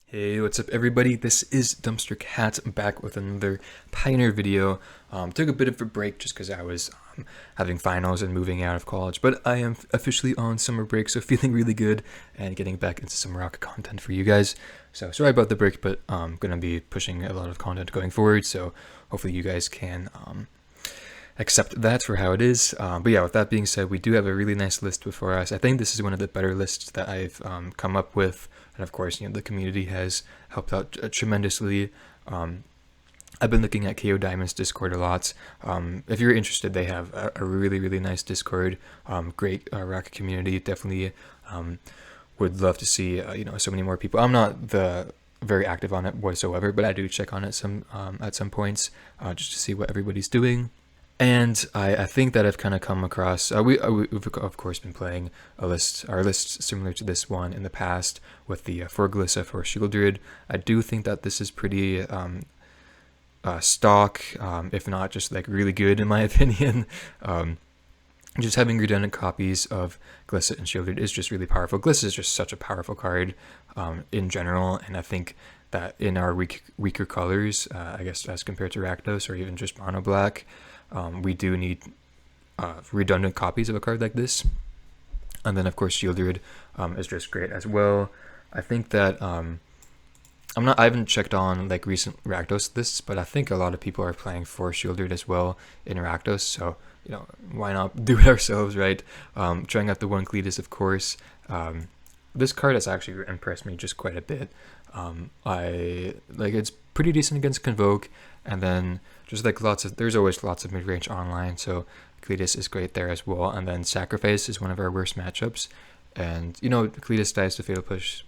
Hey, what's up everybody? This is Dumpster Cat back with another Pioneer video. Took a bit of a break just because I was having finals and moving out of college, but I am officially on summer break, so feeling really good and getting back into some rock content for you guys. So sorry about the break, but I'm going to be pushing a lot of content going forward, so hopefully you guys can accept that for how it is. But yeah, with that being said, we do have a really nice list before us. I think this is one of the better lists that I've come up with. And of course, the community has helped out tremendously. I've been looking at KO Diamond's Discord a lot. If you're interested, they have a really, really nice Discord. Great rocket community. Definitely would love to see, so many more people. I'm not very active on it whatsoever, but I do check on it at some points just to see what everybody's doing. And I think that I've kind of come across, we've of course been playing our lists similar to this one in the past with the Forglissa for Shieldred. I do think that this is pretty stock, if not just like really good in my opinion. Just having redundant copies of Glissa and Shieldred is just really powerful. Glissa is just such a powerful card in general, and I think that in our weaker colors, I guess as compared to Rakdos or even just mono black, we do need redundant copies of a card like this. And then of course Shieldred is just great as well. I think that I haven't checked on like recent Rakdos lists, but I think a lot of people are playing for Shieldred as well in Rakdos, so why not do it ourselves, right? Trying out the one Cletus, of course. This card has actually impressed me just quite a bit. It's pretty decent against Convoke, and then just like there's always lots of mid-range online, so Cletus is great there as well. And then Sacrifice is one of our worst matchups, and Cletus dies to Fatal Push,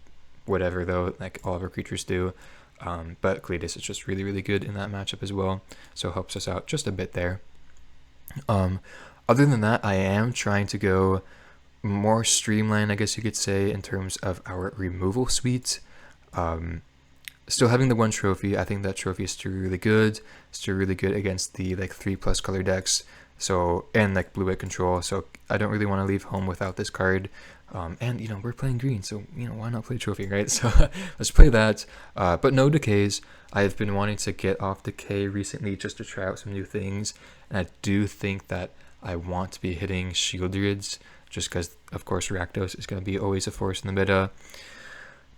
whatever though, like all of our creatures do. But Cletus is just really, really good in that matchup as well, so helps us out just a bit there. Other than that, I am trying to go more streamlined, I guess you could say, in terms of our removal suite. Still having the one trophy, I think that trophy is still really good. Still really good against the like 3+ color decks. So, and like blue-white control. So I don't really want to leave home without this card. And we're playing green, so why not play trophy, right? So let's play that. But no decays. I've been wanting to get off decay recently just to try out some new things, and I do think that I want to be hitting Shieldreds just because, of course, Rakdos is going to be always a force in the meta.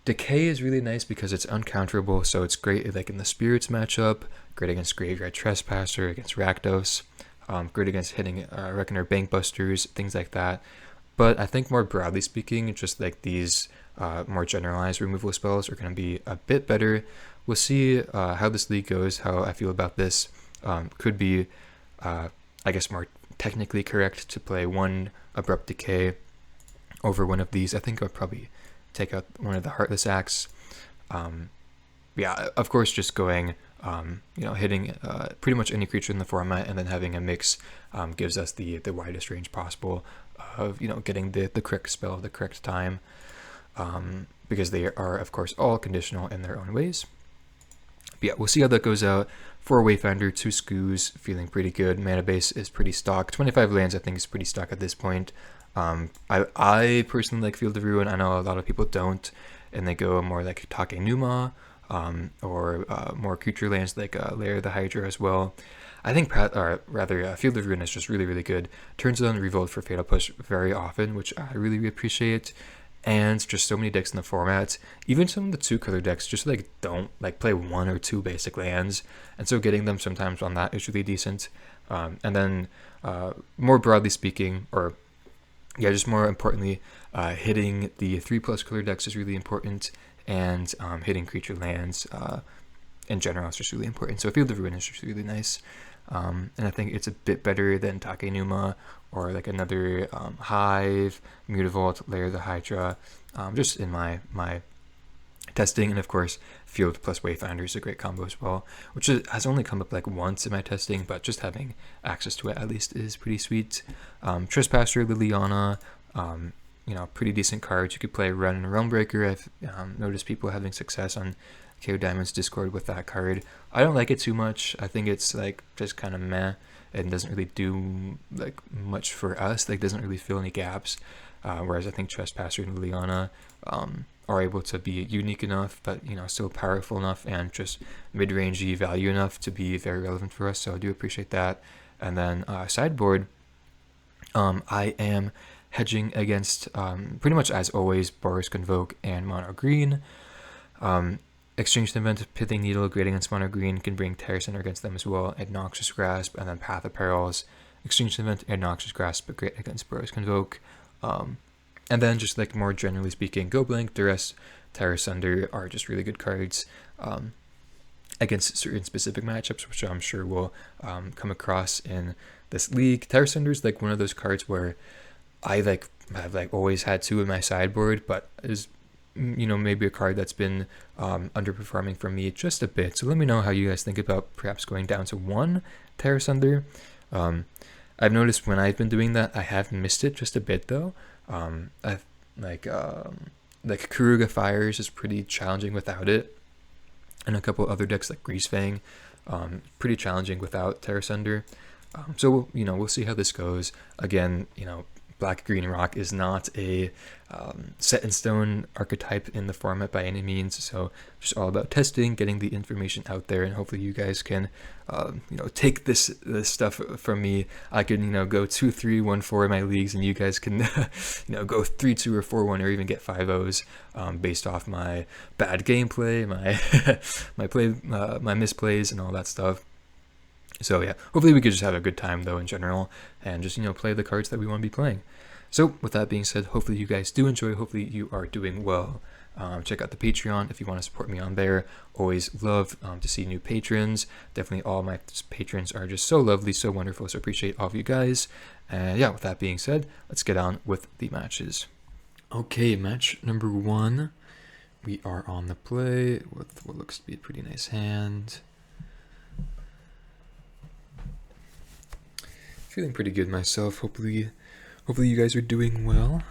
Decay is really nice because it's uncounterable, so it's great like in the Spirits matchup, great against Graveyard Trespasser, against Rakdos, great against hitting Reckoner Bankbusters, things like that. But I think more broadly speaking, just like these more generalized removal spells are going to be a bit better. We'll see how this league goes, how I feel about this. Could be, I guess, more technically correct to play one Abrupt Decay over one of these. I think I'll probably take out one of the Heartless Acts. Yeah, of course, just going, hitting pretty much any creature in the format, and then having a mix gives us the widest range possible of getting the correct spell at the correct time, because they are of course all conditional in their own ways. But yeah, we'll see how that goes out. 4 Wayfinder, 2 Scoos, feeling pretty good. Mana base is pretty stock. 25 lands I think is pretty stock at this point. I personally like Field of Ruin. I know a lot of people don't, and they go more like Takenuma, or more creature lands like Lair of the Hydra as well. I think Field of Ruin is just really, really good. Turns on Revolt for Fatal Push very often, which I really, really appreciate. And just so many decks in the format, even some of the 2-color decks just like don't like play 1 or 2 basic lands, and so getting them sometimes on that is really decent. And then more broadly speaking, or yeah, just more importantly, hitting the 3+ color decks is really important, and hitting creature lands in general is just really important. So Field of Ruin is just really nice, and I think it's a bit better than Takenuma or like another Hive, Mutavault, Lair of the Hydra, just in my testing. And of course, Field plus Wayfinder is a great combo as well, which has only come up like once in my testing, but just having access to it at least is pretty sweet. Trespasser, Liliana, pretty decent cards. You could play Run and Realmbreaker. I've noticed people having success on KO Diamond's Discord with that card. I don't like it too much. I think it's like just kind of meh and doesn't really do like much for us. Like doesn't really fill any gaps. whereas I think Trespasser and Liliana are able to be unique enough, but still powerful enough and just mid-rangey value enough to be very relevant for us. So I do appreciate that. And then sideboard, I am hedging against pretty much as always Boros, Convoke, and Mono Green. Exchange Event, Pithing Needle, great against Mono Green, can bring Terror Center against them as well, and Noxious Grasp, and then Path of Perils, Exchange Event, and Noxious Grasp, but great against Boros, Convoke. And then just like more generally speaking, Go Blank, Duress, Terror Sunder are just really good cards against certain specific matchups, which I'm sure we'll come across in this league. Terror Sunder is like one of those cards where I have always had two in my sideboard, but is maybe a card that's been underperforming for me just a bit. So let me know how you guys think about perhaps going down to one Terror Sunder. I've noticed when I've been doing that, I have missed it just a bit though. I've like Kuruga Fires is pretty challenging without it, and a couple other decks like Greasefang, pretty challenging without Terror Sunder. So we'll see how this goes. Again, Black Green Rock is not a set in stone archetype in the format by any means, so just all about testing, getting the information out there, and hopefully you guys can take this stuff from me. I can go 2-3, 1-4 in my leagues, and you guys can go 3-2 or 4-1 or even get 5-0s based off my bad gameplay, my misplays, and all that stuff. So yeah, hopefully we could just have a good time though in general, and just play the cards that we want to be playing. So with that being said, hopefully you guys do enjoy, hopefully you are doing well. Check out the Patreon if you want to support me on there. Always love to see new patrons. Definitely all my patrons are just so lovely, so wonderful, so appreciate all of you guys. And yeah, with that being said, let's get on with the matches. Okay, match number 1. We are on the play with what looks to be a pretty nice hand. Feeling pretty good myself. Hopefully you guys are doing well.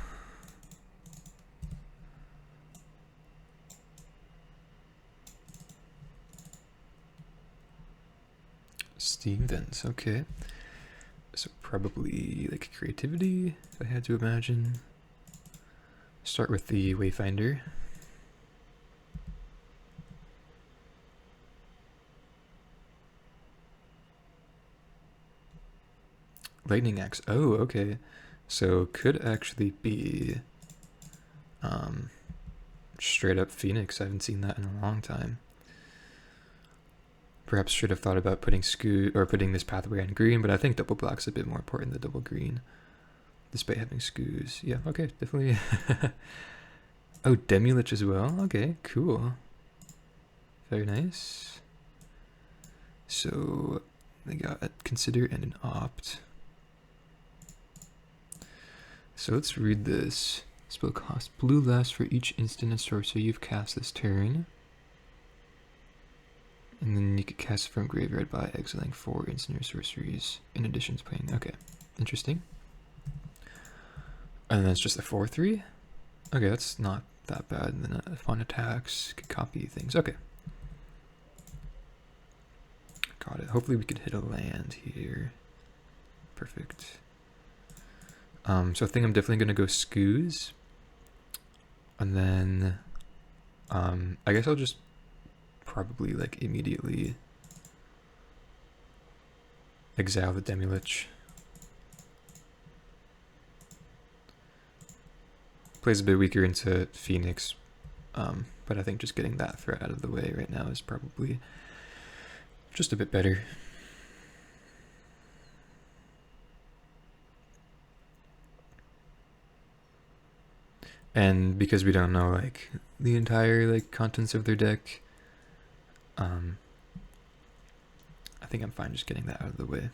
Steam vents, okay. So probably like creativity, if I had to imagine. Start with the Wayfinder. Lightning Axe. Oh, okay. So could actually be straight up Phoenix. I haven't seen that in a long time. Perhaps should have thought about putting putting this pathway on green, but I think double black's a bit more important than double green, despite having Skoos. Yeah, okay, definitely. Oh, Demilich as well. Okay, cool. Very nice. So they got a Consider and an Opt. So let's read this. Spell cost. Blue lasts for each instant and sorcery you've cast this turn. And then you could cast it from graveyard by exiling 4 instant or sorceries in addition to playing. Okay, interesting. And then it's just a 4/3? Okay, that's not that bad. And then upon attacks, could copy things. Okay. Got it. Hopefully we could hit a land here. Perfect. So I think I'm definitely gonna go Skoos. And then I guess I'll just probably like immediately exile the Demilich. Plays a bit weaker into Phoenix, but I think just getting that threat out of the way right now is probably just a bit better. And because we don't know like the entire like contents of their deck, I think I'm fine just getting that out of the way.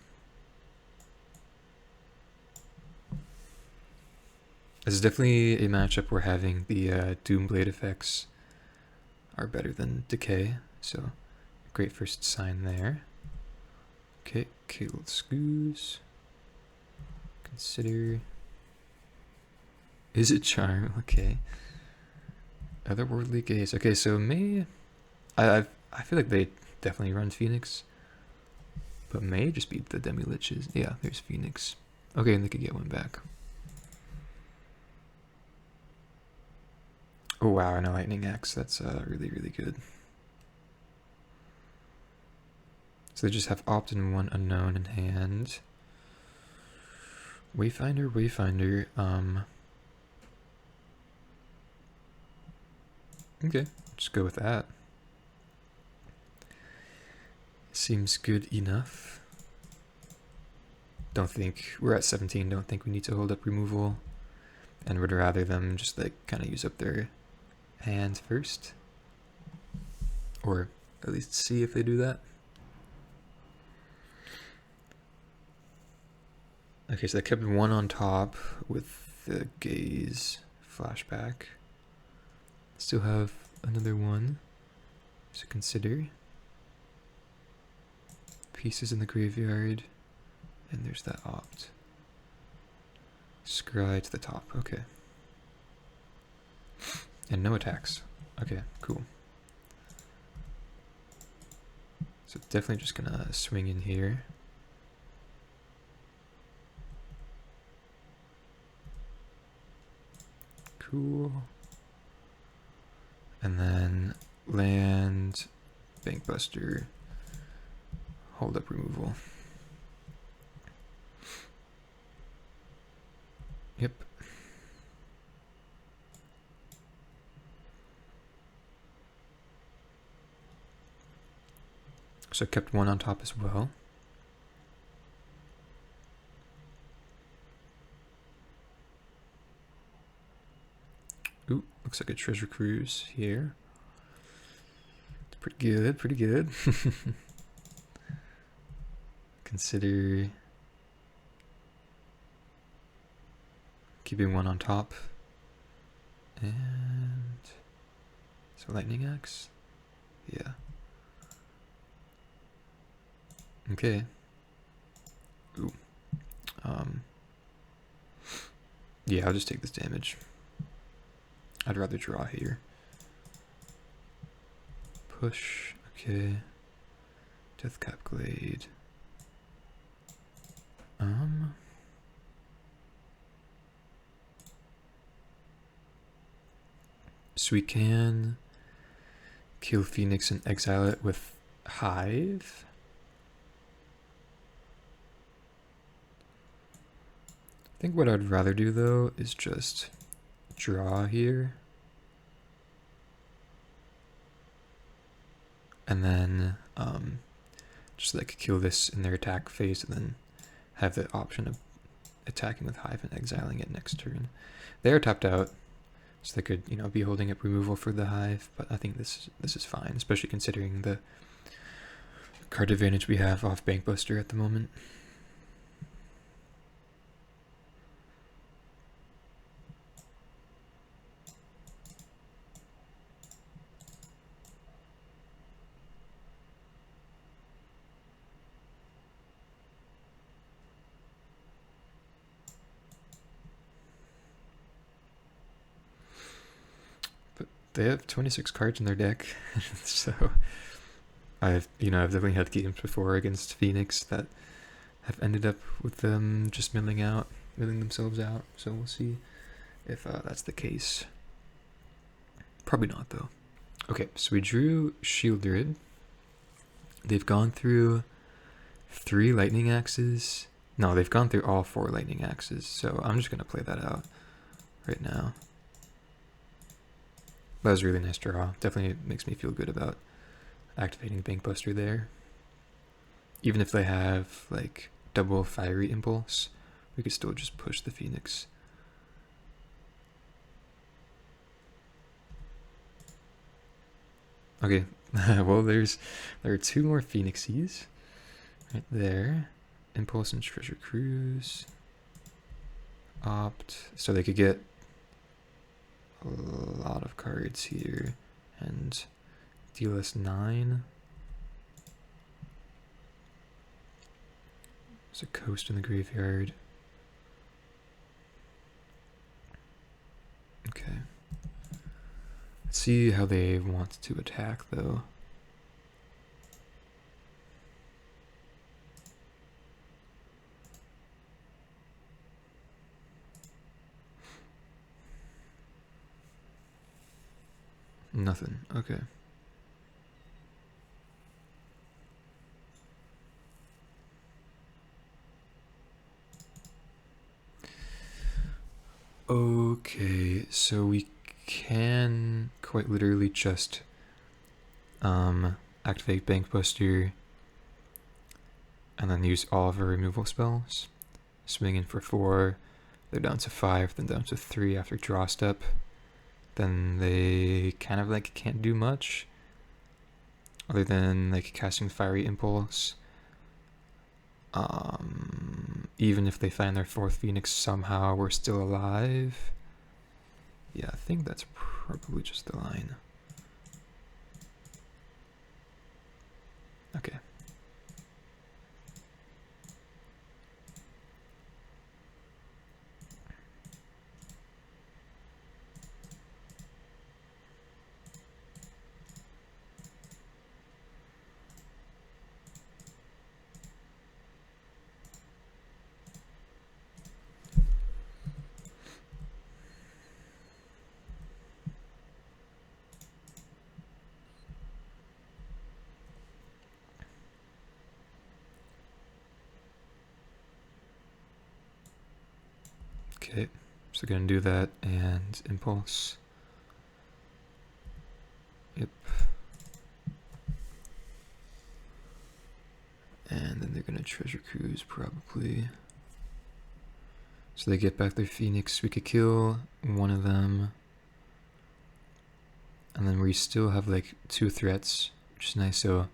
This is definitely a matchup where having the Doomblade effects are better than Decay, so great first sign there. Okay, let's Skoos. Consider. Is it Charm? Okay. Otherworldly Gaze. Okay, so I feel like they definitely run Phoenix, but may just be the Demiliches. Yeah, there's Phoenix. Okay, and they could get one back. Oh wow, and a lightning axe. That's really, really good. So they just have opt and one unknown in hand. Wayfinder, Wayfinder. Okay, just go with that. Seems good enough. Don't think we're at 17. Don't think we need to hold up removal, and would rather them just like kind of use up their hands first, or at least see if they do that. Okay, so they kept one on top with the gaze flashback. Still have another one to consider. Pieces in the graveyard, and there's that opt. Scry to the top, okay. And no attacks. Okay, cool. So definitely just gonna swing in here. Cool. And then land, Bankbuster, hold up removal. Yep. So kept one on top as well. Ooh, looks like a treasure cruise here. It's pretty good, pretty good. Consider keeping one on top. And so lightning axe. Yeah. Okay. Ooh. Yeah, I'll just take this damage. I'd rather draw here. Push. Okay. Deathcap Glade. So we can kill Phoenix and exile it with Hive. I think what I'd rather do though is just draw here. And then just like kill this in their attack phase and then have the option of attacking with Hive and exiling it next turn. They are tapped out, so they could, you know, be holding up removal for the Hive, but I think this is fine, especially considering the card advantage we have off Bankbuster at the moment. They have 26 cards in their deck, so I've definitely had games before against Phoenix that have ended up with them just milling themselves out. So we'll see if that's the case. Probably not though. Okay, so we drew Shield Druid. They've gone through 3 lightning axes. No, they've gone through all 4 lightning axes. So I'm just gonna play that out right now. That was a really nice draw. Definitely makes me feel good about activating Bankbuster there. Even if they have like double Fiery Impulse, we could still just push the Phoenix. Okay, well there are 2 more Phoenixies right there. Impulse and Treasure Cruise. Opt, so they could get a lot of cards here and deal us 9. There's a Coast in the graveyard. Okay. Let's see how they want to attack though. Nothing. Okay. Okay, so we can quite literally just activate Bank Buster and then use all of our removal spells. Swing in for 4, they're down to 5, then down to 3 after draw step. Then they kind of like can't do much other than like casting Fiery Impulse. Even if they find their 4th Phoenix somehow, we're still alive. Yeah, I think that's probably just the line. Okay. Okay, so gonna do that and impulse. Yep. And then they're gonna treasure cruise probably. So they get back their Phoenix. We could kill one of them. And then we still have like 2 threats, which is nice. So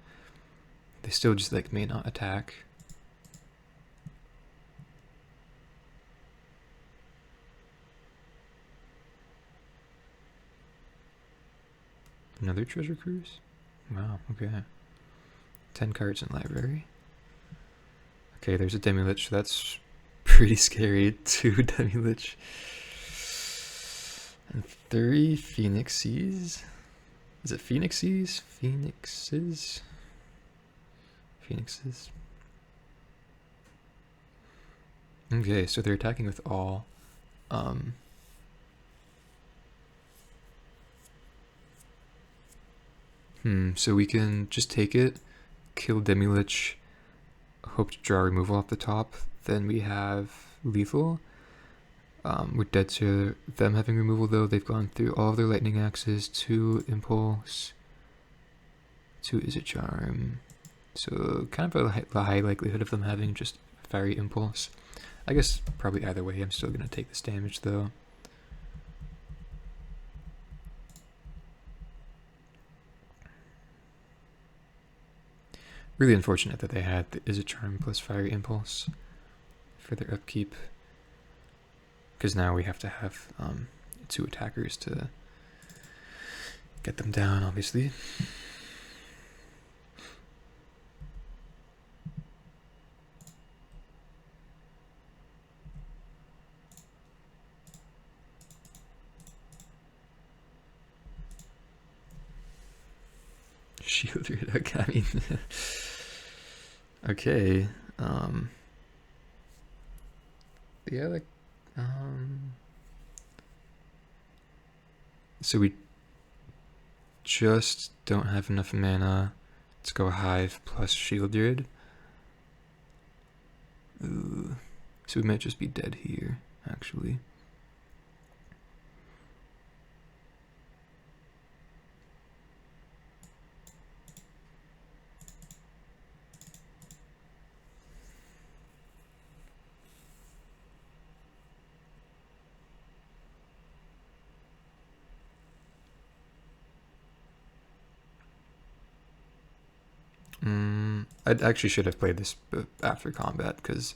they still just like may not attack. Another treasure cruise? Wow, okay. 10 cards in library. Okay, there's a Demilich, so that's pretty scary. 2 Demilich. And 3 Phoenixes? Is it Phoenixes? Phoenixes? Phoenixes. Okay, so they're attacking with all. So we can just take it, kill Demilich, hope to draw removal off the top. Then we have lethal. We're dead to them having removal though. They've gone through all of their lightning axes, 2 impulse, 2 is a charm. So kind of a high likelihood of them having just fiery impulse. I guess probably either way I'm still going to take this damage though. Really unfortunate that they had the Is a Charm plus Fiery Impulse for their upkeep. Because now we have to have 2 attackers to get them down, obviously. Shielded, okay, I mean... okay, yeah, like, so we just don't have enough mana to go Hive plus Shielded. Ooh. So we might just be dead here, actually. I actually should have played this after combat, because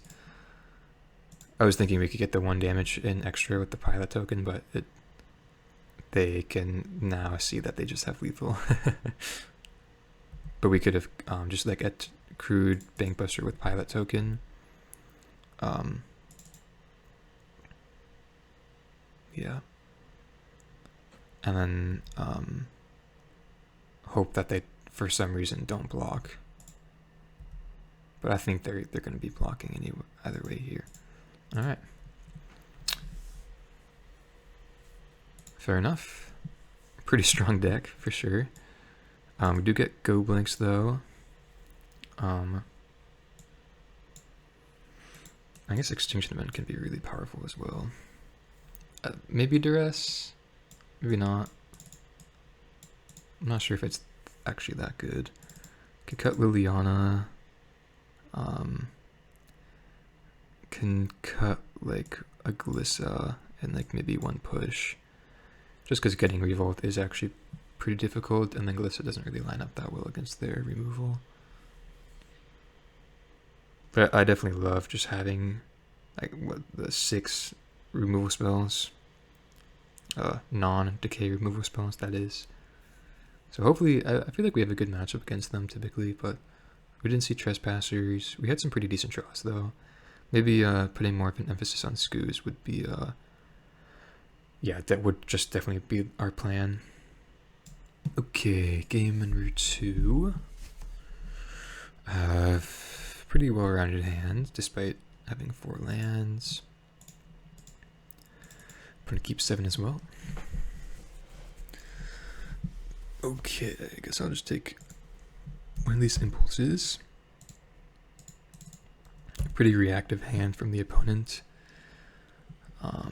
I was thinking we could get the 1 damage in extra with the pilot token, but they can now see that they just have lethal. But we could have just like accrued Bankbuster with pilot token. Yeah. And then hope that they, for some reason, don't block. But I think they're going to be blocking either way here. All right. Fair enough. pretty strong deck for sure. We do get Go Blinks though. I guess Extinction Event can be really powerful as well. Maybe Duress, maybe not. I'm not sure if it's actually that good. Could cut Liliana. Can cut like a Glissa and like maybe one push. Just because getting Revolt is actually pretty difficult, and then Glissa doesn't really line up that well against their removal. But I definitely love just having like the 6 removal spells. Non-decay removal spells, that is. So hopefully, I feel like we have a good matchup against them typically, but we didn't see Trespassers. We had some pretty decent draws though. Maybe putting more of an emphasis on Skoos would be, yeah, that would just definitely be our plan. Okay, game number 2. Pretty well-rounded hand, despite having 4 lands. I'm gonna keep 7 as well. Okay, I guess I'll just take one of these impulses. A pretty reactive hand from the opponent. A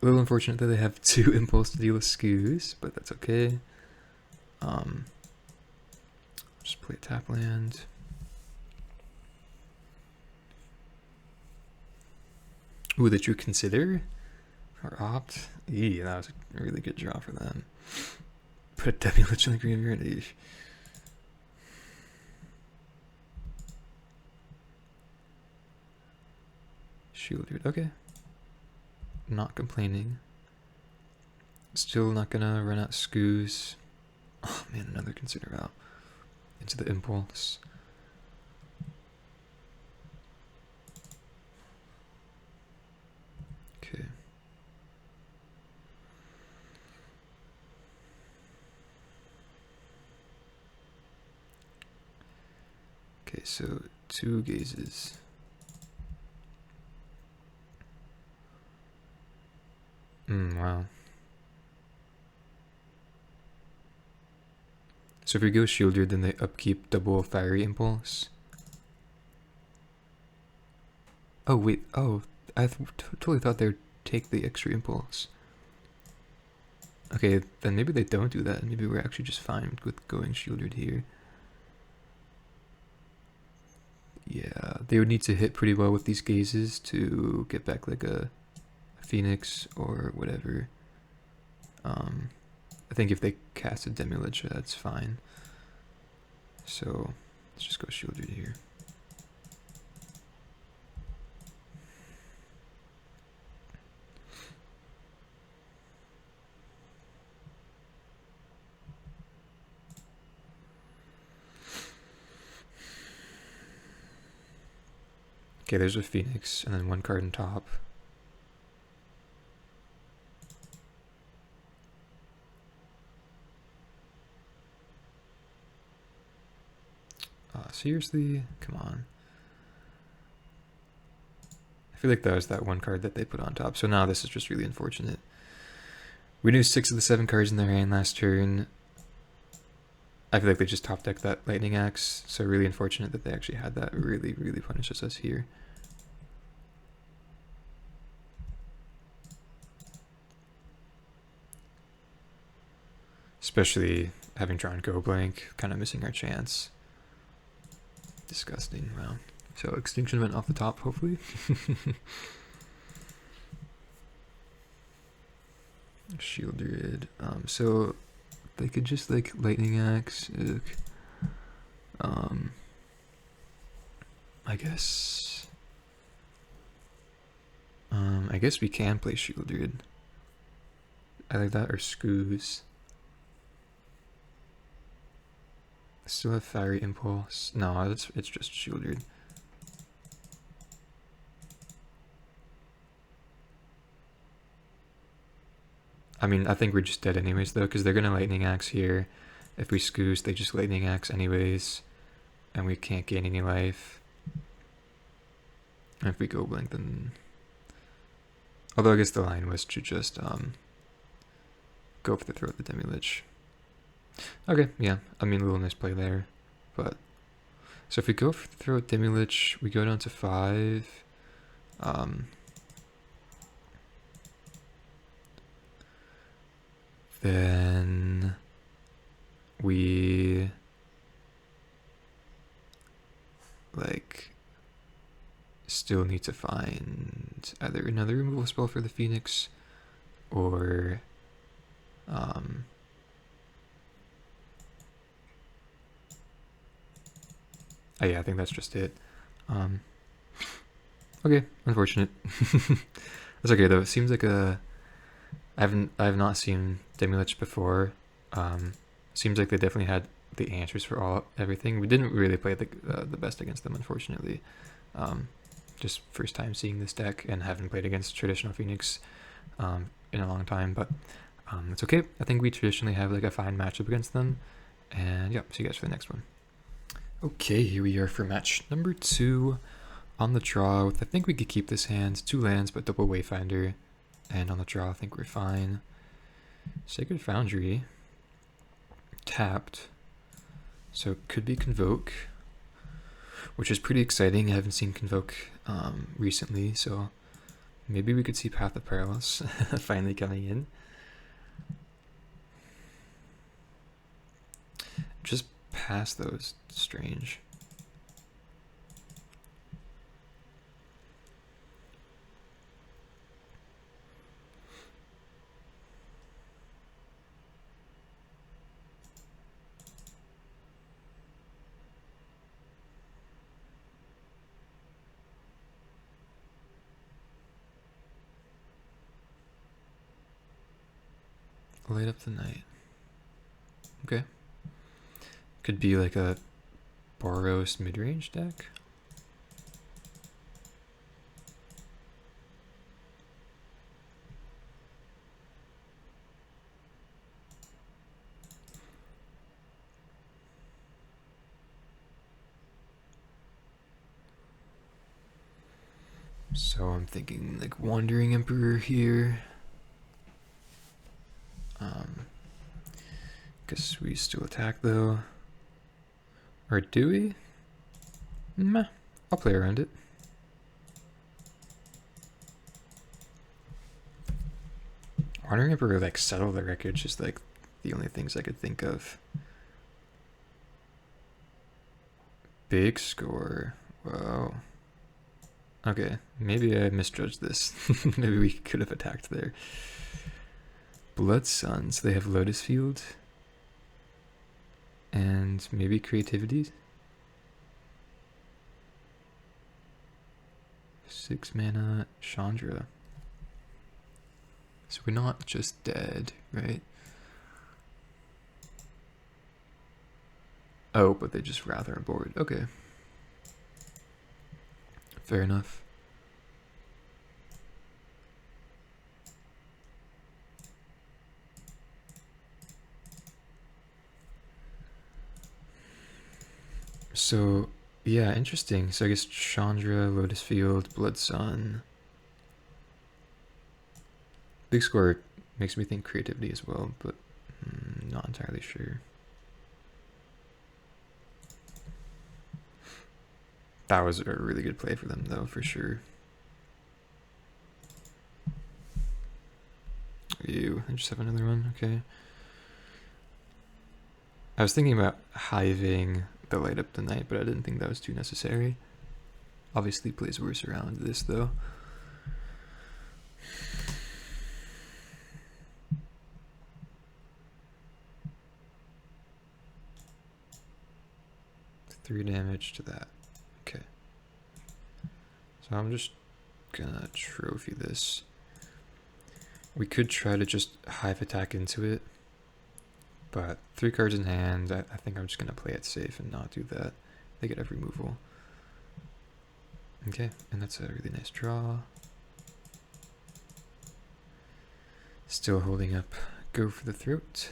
little unfortunate that they have 2 impulse to deal with Skoos, but that's okay. Just play a tap land. Ooh, that you consider or opt. That was a really good draw for them. Put Demilich in the graveyard. Eesh. Shielded. Okay. Not complaining. Still not gonna run out Skoos. Oh man, another consider out into the impulse. Okay. Okay, so 2 gazes. Wow. So if we go Shielded, then they upkeep double Fiery Impulse. Oh wait, oh, I totally thought they would take the extra impulse. Okay, then maybe they don't do that. Maybe we're actually just fine with going Shielded here. Yeah, they would need to hit pretty well with these gazes to get back like a Phoenix or whatever. I think if they cast a Demilich, that's fine. So let's just go Shielded here. Okay, there's a Phoenix, and then 1 card on top. Seriously? Come on. I feel like that was that 1 card that they put on top, so now this is just really unfortunate. We knew 6 of the 7 cards in their hand last turn. I feel like they just top decked that Lightning Axe, so really unfortunate that they actually had that. Really, really punishes us here. Especially having drawn Go Blank, kind of missing our chance. Disgusting, wow. So Extinction went off the top, hopefully. Shielded. So they could just like Lightning Axe. I guess we can play Shielded. Either that or Skoos. Still have Fiery Impulse. No, it's just Shielded. I mean, I think we're just dead anyways though, because they're gonna Lightning Axe here. If we Skoos, they just Lightning Axe anyways, and we can't gain any life. And if we Go Blank, then... Although I guess the line was to just go for the throat the Demilich. Okay, yeah, I mean, a little nice play there, but so if we go for the throat Demilich, we go down to 5. Then we like still need to find either another removal spell for the Phoenix or oh yeah, I think that's just it. Okay, unfortunate. That's okay though. It seems like I have not seen Demilich before. Seems like they definitely had the answers for everything. We didn't really play the best against them, unfortunately. Just first time seeing this deck and haven't played against traditional Phoenix in a long time, but it's okay. I think we traditionally have like a fine matchup against them, and yeah, see you guys for the next one. Okay, here we are for match number 2 on the draw. I think we could keep this hand, 2 lands but double Wayfinder, and on the draw I think we're fine. Sacred Foundry tapped, so it could be Convoke, which is pretty exciting. I haven't seen Convoke recently, so maybe we could see Path of Perilous finally coming in. Just past those, strange. Light up the night. Okay. Could be like a Boros midrange deck. So I'm thinking like Wandering Emperor here. Guess we still attack though. Or do we? Meh. I'll play around it. Wandering Emperor, like Settle the Wreckage is like the only things I could think of. Big score. Whoa. Okay, maybe I misjudged this. Maybe we could have attacked there. Blood Suns, they have Lotus Field. And maybe Creativity. 6 mana, Chandra. So we're not just dead, right? Oh, but they just rather on board. Okay. Fair enough. So, yeah, interesting. So I guess Chandra, Lotus Field, Blood Sun. Big score makes me think Creativity as well, but not entirely sure. That was a really good play for them, though, for sure. Ew, I just have another one, okay. I was thinking about hiving the Light Up the Night, but I didn't think that was too necessary. Obviously plays worse around this, though. Three damage to that. Okay. So I'm just gonna trophy this. We could try to just hive attack into it, but 3 cards in hand, I think I'm just gonna play it safe and not do that. They get every removal. Okay, and that's a really nice draw. Still holding up. Go for the throat.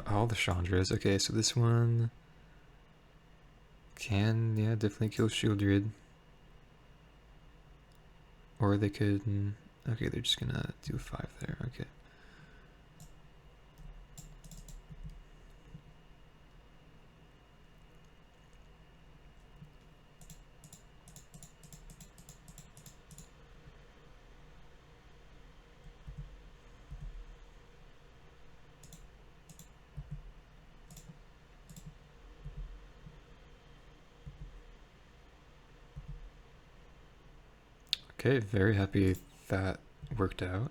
All the Chandras. Okay, so this one can, yeah, definitely kill Shieldred. Or they could, okay, they're just gonna do 5 there, okay. Okay, very happy that worked out.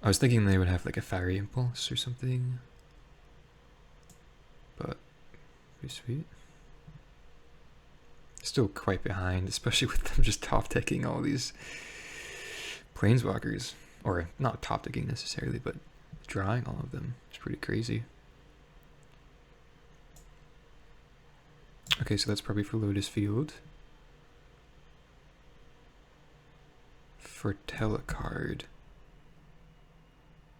I was thinking they would have like a fiery impulse or something, but pretty sweet. Still quite behind, especially with them just top decking all these planeswalkers, or not top decking necessarily, but drawing all of them. It's pretty crazy. Okay, so that's probably for Lotus Field. For Telecard,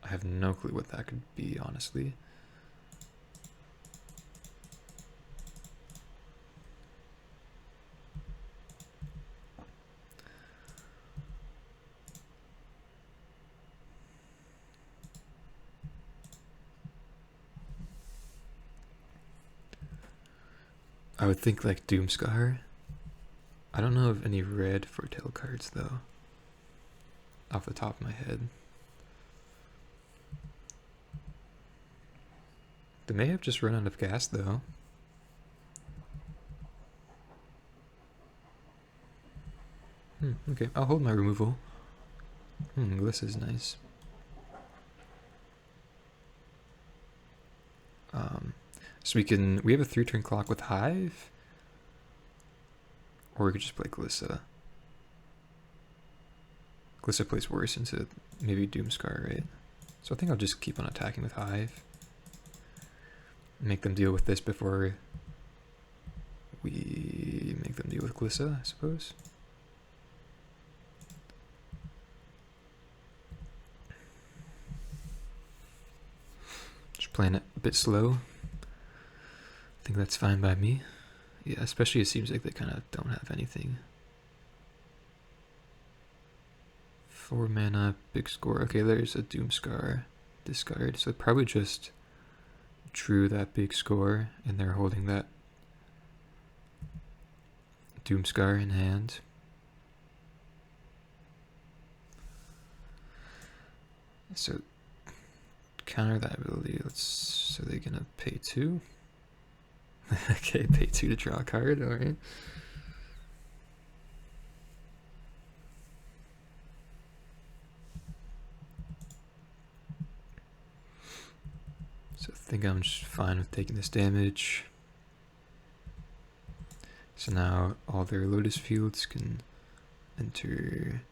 I have no clue what that could be, honestly. I would think like Doomscar. I don't know of any red for tail cards though, off the top of my head. They may have just run out of gas though. Okay, I'll hold my removal. This is nice. So we have a 3-turn clock with Hive, or we could just play Glissa. Glissa plays worse into maybe Doomscar, right? So I think I'll just keep on attacking with Hive. Make them deal with this before we make them deal with Glissa, I suppose. Just playing it a bit slow. I think that's fine by me. Yeah, especially it seems like they kind of don't have anything. 4 mana, big score. Okay, there's a Doomscar discard. So probably just drew that big score and they're holding that Doomscar in hand. So counter that ability. So they're gonna pay 2. Okay, pay 2 to draw a card, alright. So I think I'm just fine with taking this damage. So now all their Lotus Fields can enter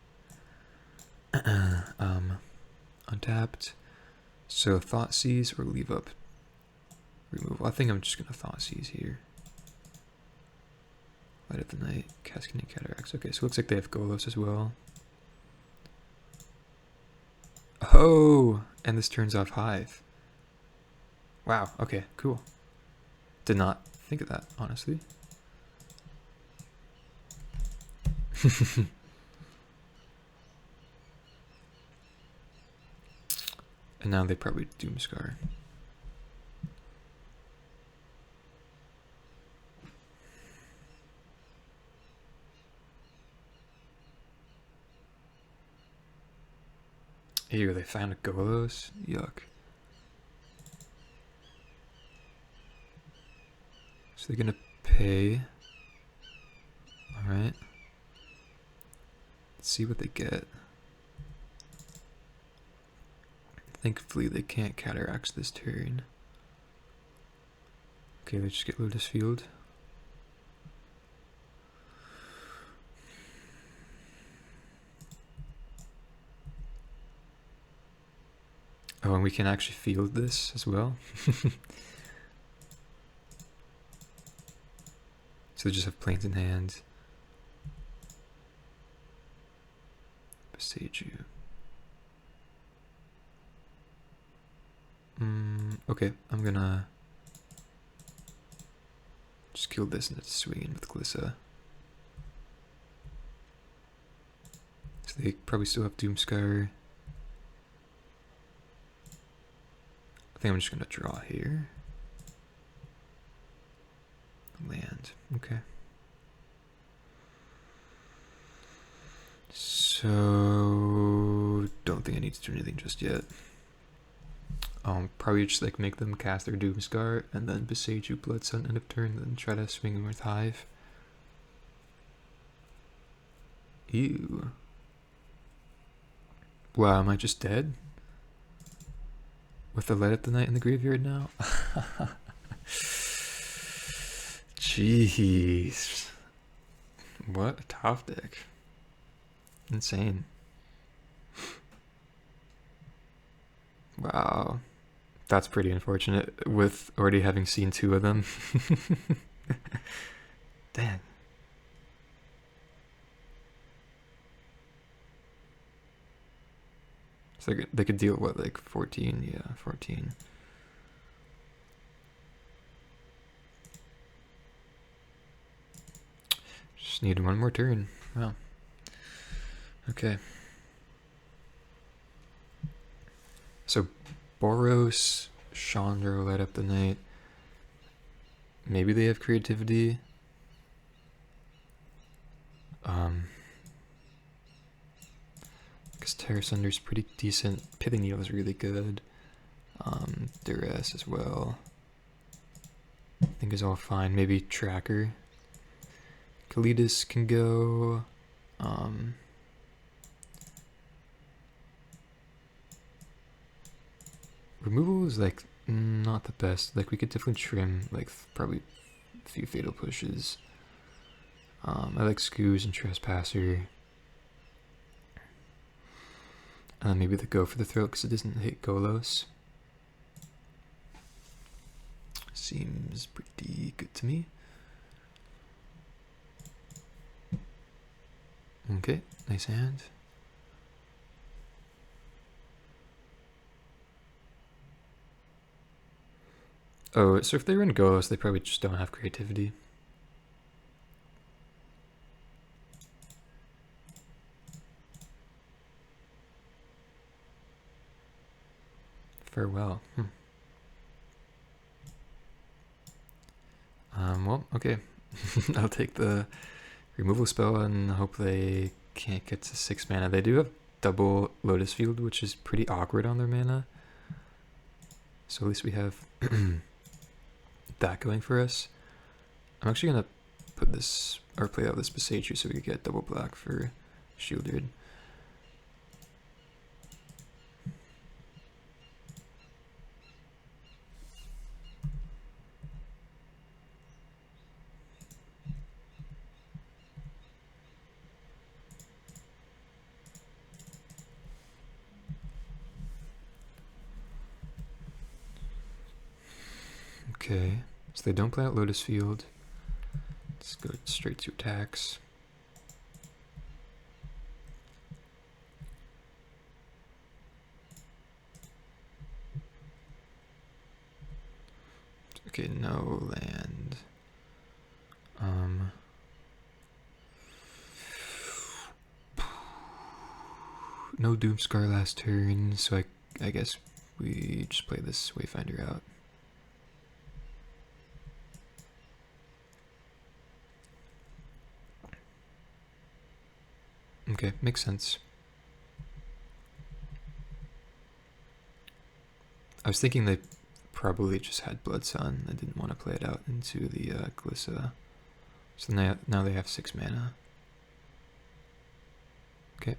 untapped. So Thoughtseize or leave up removal. I think I'm just gonna Thoughtseize here. Light of the Night, Cascading Cataracts. Okay, so it looks like they have Golos as well. Oh, and this turns off Hive. Wow, okay, cool. Did not think of that, honestly. And now they probably Doomscar. Ew, they found a Golos? Yuck. So they're gonna pay. Alright. Let's see what they get. Thankfully they can't Cataracts this turn. Okay, they just get Lotus Field. Oh, and we can actually field this as well. So they just have planes in hand. Besage you. Okay, I'm gonna just kill this and just swing in with Glissa. So they probably still have Doomscar. I think I'm just gonna draw here. Land. Okay. So don't think I need to do anything just yet. Probably just like make them cast their Doomscar and then Besage you Blood Sun end of turn, then try to swing them with Hive. Ew. Wow, am I just dead? With the Light Up the Night in the graveyard now? Jeez. What a top deck. Insane. Wow. That's pretty unfortunate with already having seen 2 of them. Dang. So they could deal what, like 14? Yeah, 14. Just need 1 more turn. Wow. Okay. So Boros, Chandra Light Up the Night. Maybe they have creativity. Because Terra Sunder's pretty decent. Pithing Needle is really good. Duress as well. I think is all fine. Maybe Tracker. Kalidas can go. Removal is like not the best. Like we could definitely trim like probably a few Fatal Pushes. I like Scoos and Trespasser. And then maybe the Go for the Throat because it doesn't hit Golos. Seems pretty good to me. Okay, nice hand. Oh, so if they run Golos, they probably just don't have creativity. Farewell. Well, okay. I'll take the removal spell and hope they can't get to 6 mana. They do have double Lotus Field, which is pretty awkward on their mana. So at least we have that going for us. I'm actually gonna put this, or play out this Besage so we could get double black for Shieldred. Okay, so they don't play out Lotus Field. Let's go straight to attacks. Okay, no land. No Doomscar last turn, so I guess we just play this Wayfinder out. Okay, makes sense. I was thinking they probably just had Blood Sun. I didn't want to play it out into the Glissa. So now they have 6 mana. Okay.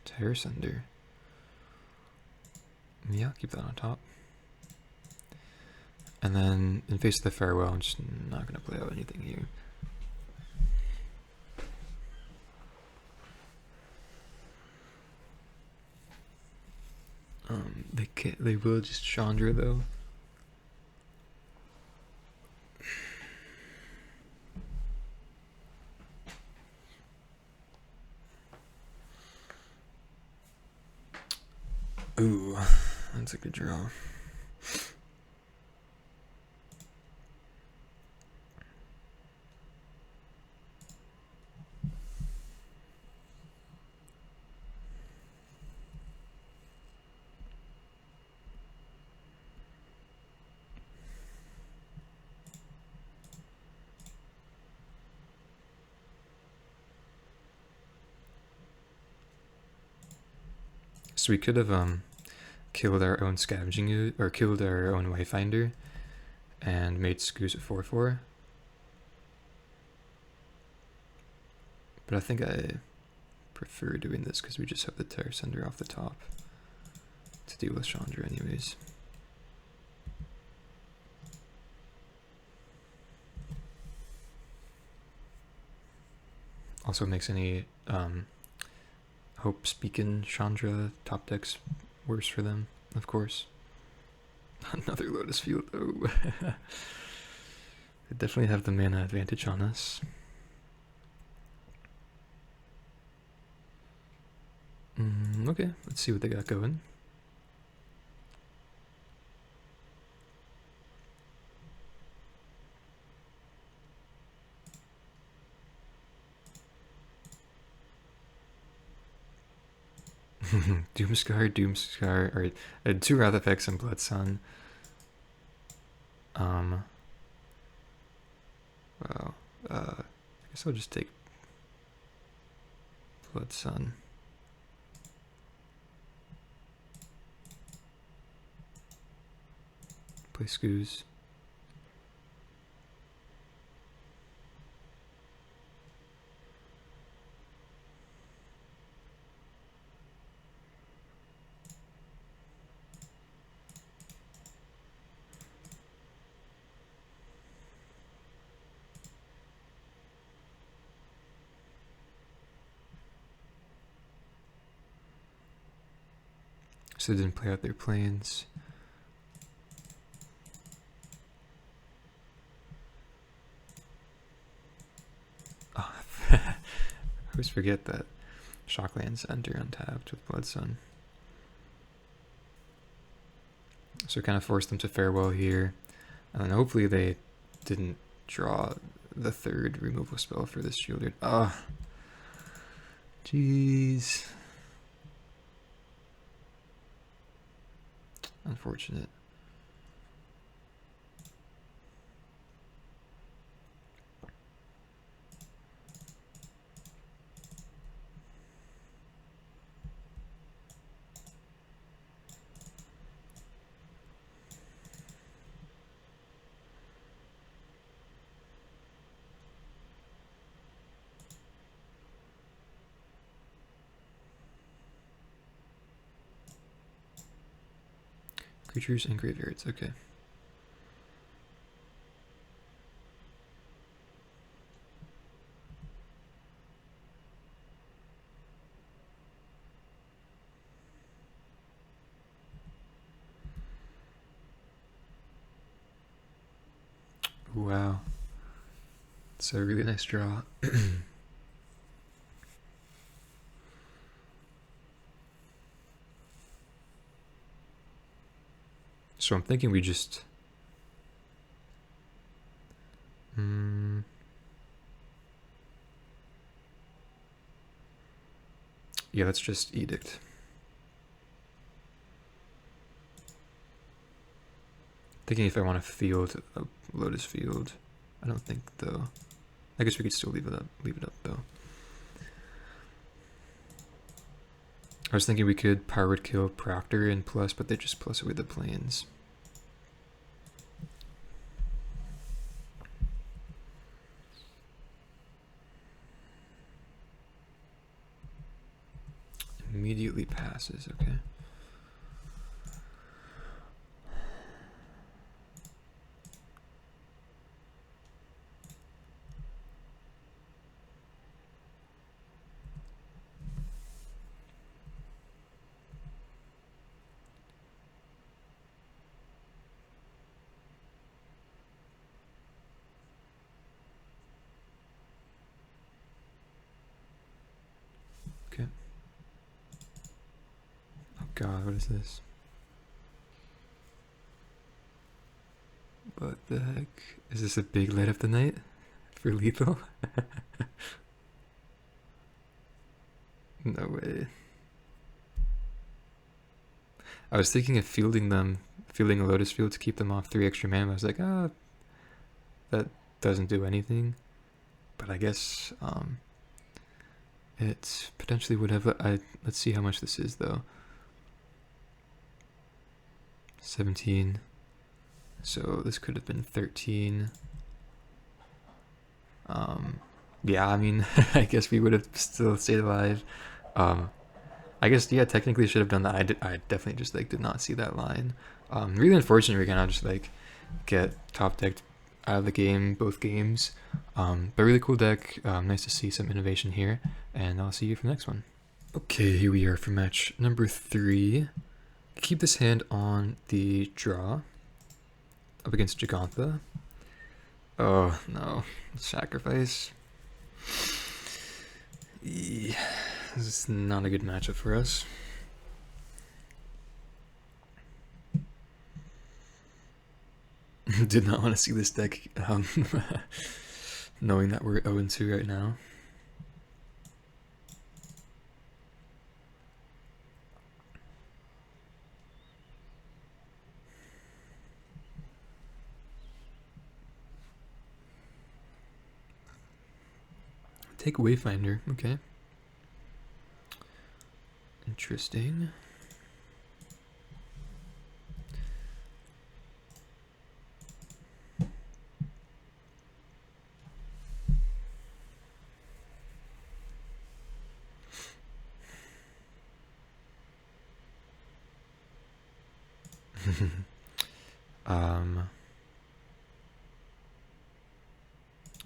Terra Sunder. Yeah, I'll keep that on top. And then in Face of the Farewell, I'm just not going to play out anything here. They can't. They will just Chandra though. Ooh, that's a good draw. So we could have killed our own scavenging ooze, or killed our own wayfinder and made Scoos a 4/4. But I think I prefer doing this because we just have the Terror Sender off the top to deal with Chandra anyways. Also makes any Hope Speakin' Chandra top decks worse for them, of course. Another Lotus Field, oh. They definitely have the mana advantage on us. Okay, let's see what they got going. Doomscar, alright. 2 Wrath effects and Blood Sun. Well, I guess I'll just take Blood Sun. Play Scoos. So they didn't play out their planes. Oh, I always forget that Shocklands enter untapped with Blood Sun. So kind of forced them to farewell here. And then hopefully they didn't draw the 3rd removal spell for this Shielder. Ah, jeez. Unfortunate. Creatures and graveyards, okay. Wow. It's a really nice draw. So I'm thinking we just... yeah, let's just Edict. Thinking if I want to field a Lotus Field. I don't think though. I guess we could still leave it up though. I was thinking we could Power Word kill Proctor and plus, but they just plus away the planes. Immediately passes, okay. god, what is this? What the heck? Is this a big light of the night? For lethal? No way. I was thinking of fielding a Lotus Field to keep them off 3 extra mana. I was like, that doesn't do anything. But I guess it potentially would have. Let's see how much this is though. 17. So this could have been 13. Yeah, I mean, I guess we would have still stayed alive. I guess, yeah, technically should have done that. I definitely just like did not see that line. Really unfortunate we cannot just like get top decked out of the game, both games. But really cool deck. Nice to see some innovation here, and I'll see you for the next one. Okay, here we are for match number 3. Keep this hand on the draw up against Gigantha. Oh no, sacrifice. Yeah, this is not a good matchup for us. Did not want to see this deck knowing that we're 0-2 right now. Take Wayfinder, okay. Interesting.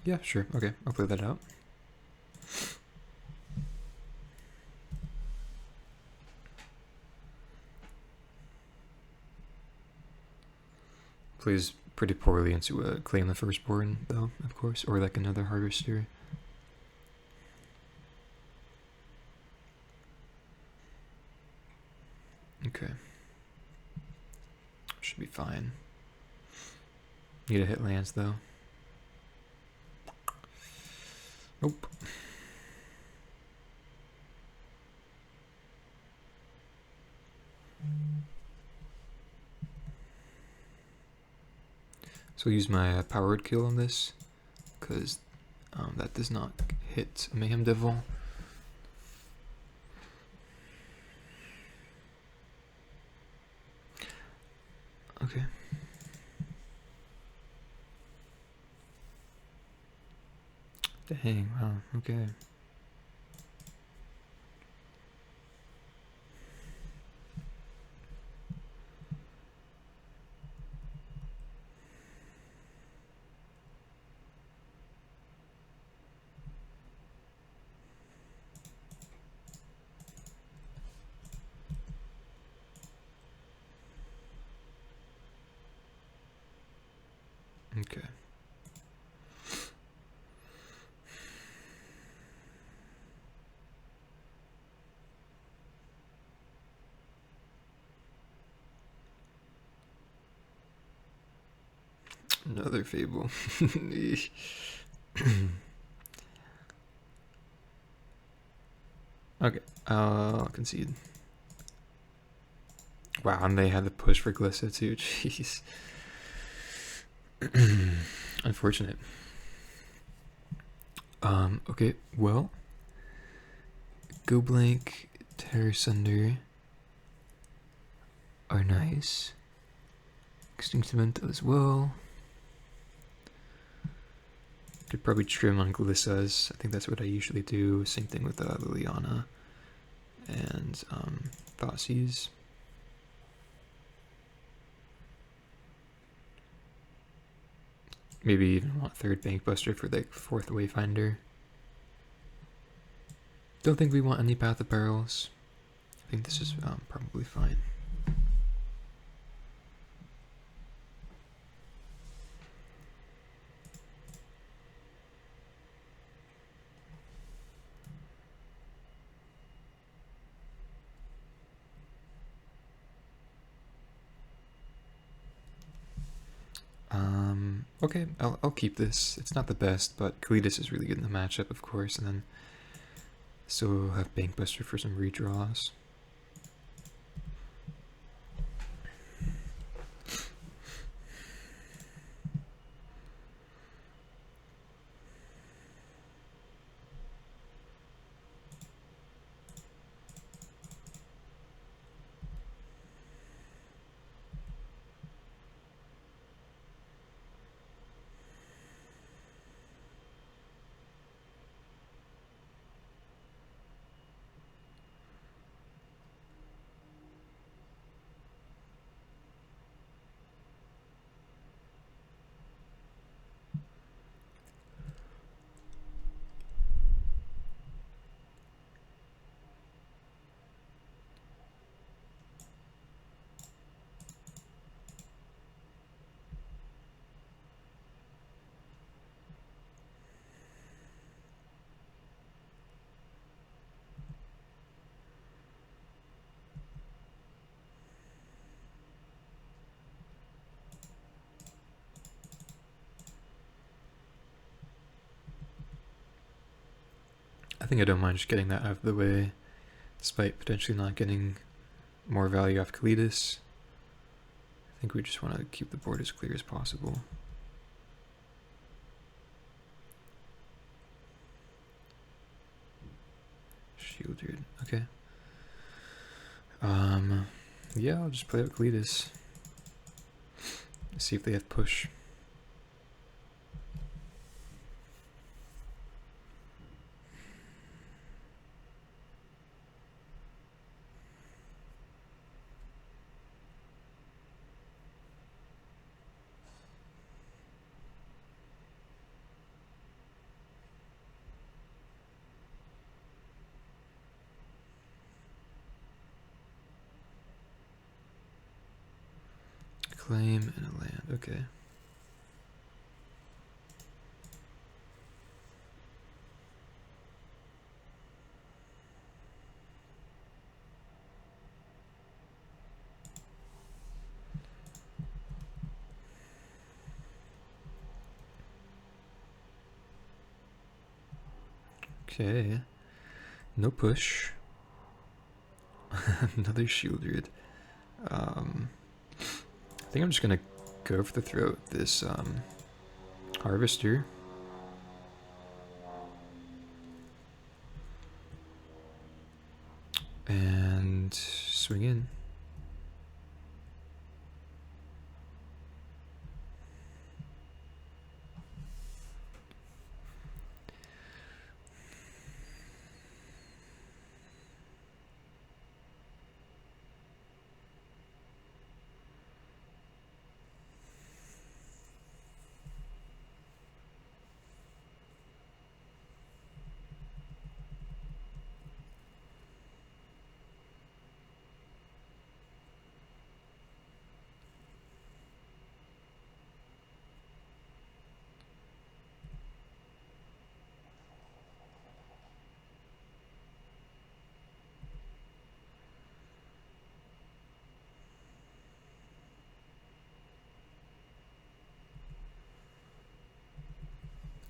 Yeah, sure. Okay, I'll play that out. Plays pretty poorly into a Claim the Firstborn, though, of course, or like another Harvester. Okay. Should be fine. Need to hit lands, though. Nope. So I'll use my powered kill on this, because that does not hit Mayhem Devil. Okay. Dang, wow, okay. Okay. Another Fable. Okay, I'll concede. Wow, and they had the push for Glissa too, jeez. Unfortunate. Okay, well. Go Blank, Terror Sunder are nice. Extinct Memento as well. Could probably trim on Glissas. I think that's what I usually do. Same thing with Liliana and Thoughtseize. Maybe even want 3rd Bankbuster for like 4th Wayfinder. Don't think we want any Path of Perils. I think this is probably fine. Okay, I'll keep this. It's not the best, but Cletus is really good in the matchup, of course, and then still have Bankbuster for some redraws. I think I don't mind just getting that out of the way, despite potentially not getting more value off Cletus. I think we just want to keep the board as clear as possible. Shieldred, okay. Yeah, I'll just play out Cletus. See if they have push. Claim and a land, okay. Okay, no push. Another Shieldred. I think I'm just gonna go for the throat this Harvester. And swing in.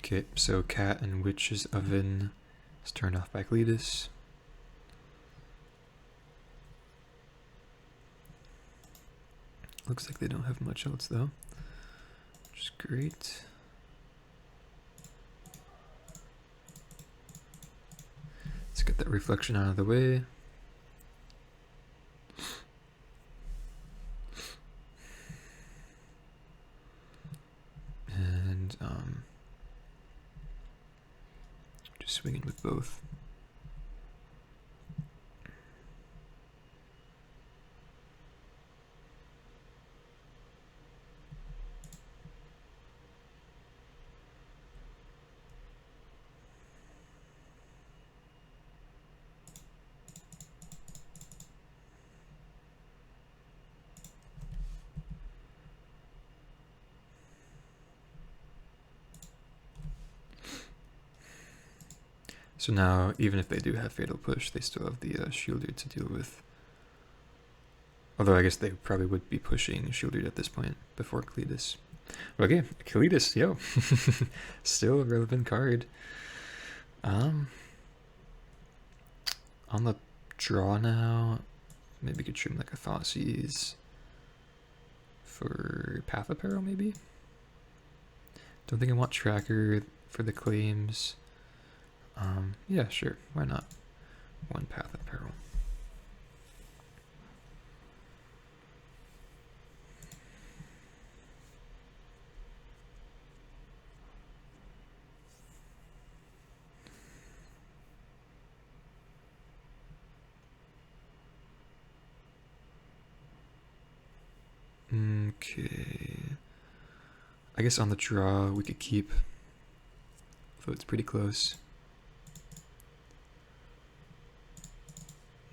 Okay, so Cat and Witch's Oven is turned off by Cletus. Looks like they don't have much else though, which is great. Let's get that reflection out of the way. And just swinging with both. So now, even if they do have Fatal Push, they still have the Shielder to deal with. Although I guess they probably would be pushing Shielder at this point before Cletus. Okay, Kalidas, yo. Still a relevant card. On the draw now, maybe could trim like a Thoughtseize for Path of Peril, maybe? Don't think I want Tracker for the claims. Yeah, sure, why not? One Path of Peril. Okay. I guess on the draw we could keep, though it's pretty close.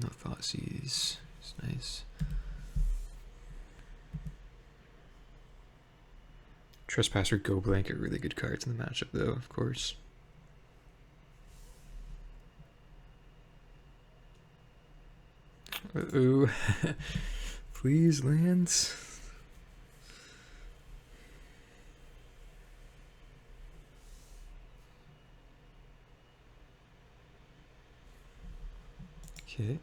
No Thoughtseize. It's nice. Trespasser, Go Blank are really good cards in the matchup, though, of course. Uh-oh. Please, lands. Okay.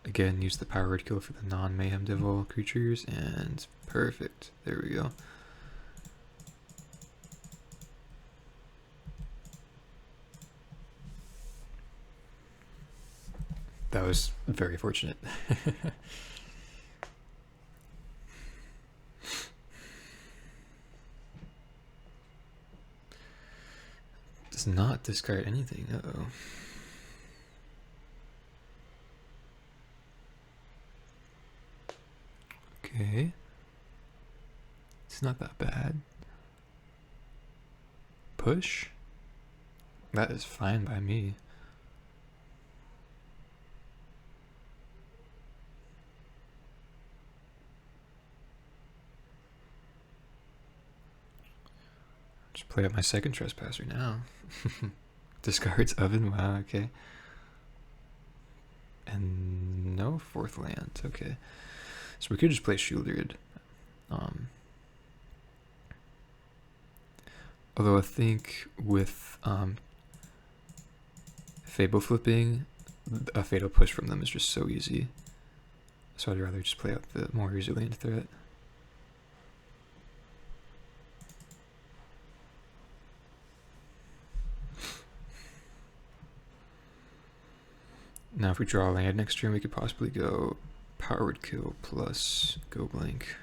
Again, use the powered kill for the non-mayhem devil creatures, and perfect. There we go. That was very fortunate. Does not discard anything. Uh-oh. Okay. It's not that bad. Push? That is fine by me. Just play up my second Trespasser now. Discards Oven, wow, okay. And no fourth land, okay. So we could just play Shieldred. Although I think with Fable flipping, a Fatal Push from them is just so easy. So I'd rather just play out the more resilient threat. Now if we draw a land next turn, we could possibly go Powered Kill plus Go Blank.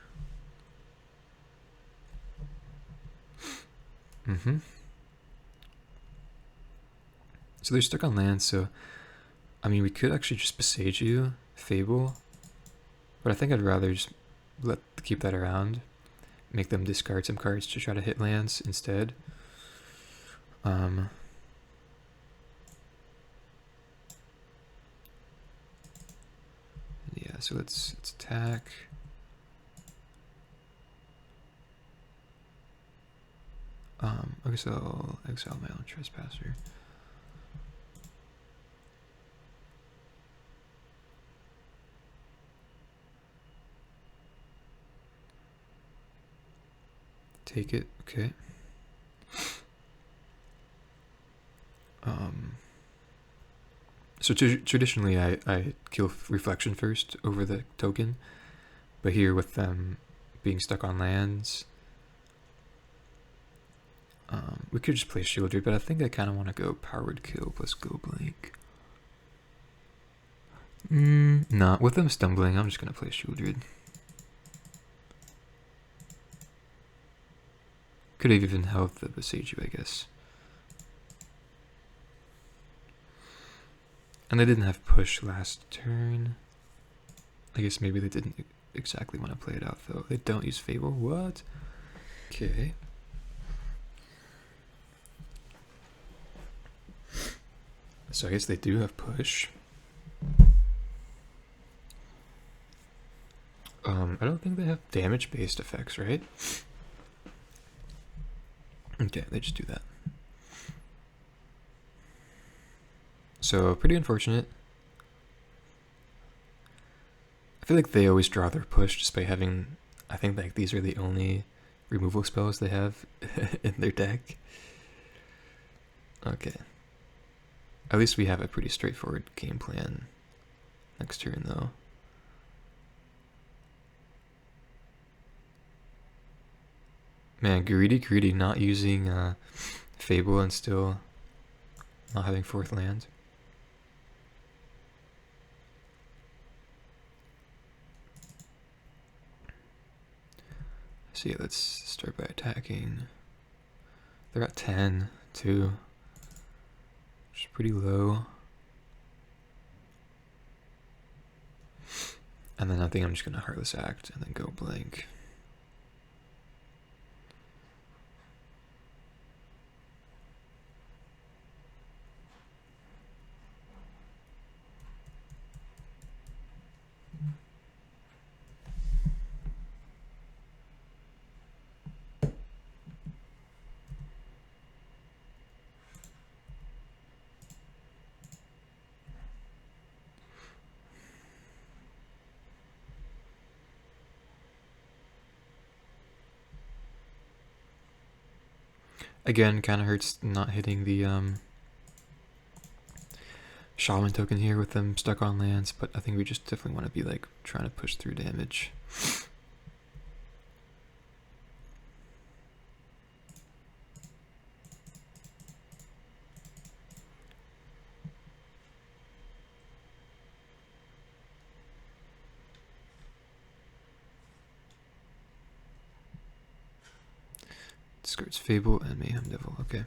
So they're stuck on land, so I mean we could actually just Besage you, Fable, but I think I'd rather just keep that around, make them discard some cards to try to hit lands instead. Yeah, so let's attack. Okay, so I'll exile my own Trespasser. Take it, okay. So traditionally I kill Reflection first over the token, but here with them being stuck on lands, we could just play Shieldred, but I think I kind of want to go Powered Kill plus Go Blank. Nah, with them stumbling, I'm just going to play Shieldred. Could have even held the Besage, I guess. And they didn't have push last turn. I guess maybe they didn't exactly want to play it out, though. They don't use Fable. What? Okay. So I guess they do have push. I don't think they have damage-based effects, right? Okay, they just do that. So, pretty unfortunate. I feel like they always draw their push just by having, I think like these are the only removal spells they have in their deck. Okay. At least we have a pretty straightforward game plan next turn though. Man, greedy not using Fable and still not having 4th land. So yeah, let's start by attacking. They're at 10 too, which is pretty low. And then I think I'm just gonna Heartless Act and then go blank. Again, kind of hurts not hitting the Shaman token here with them stuck on lands, but I think we just definitely want to be like trying to push through damage. Discards Fable and Mayhem Devil, okay.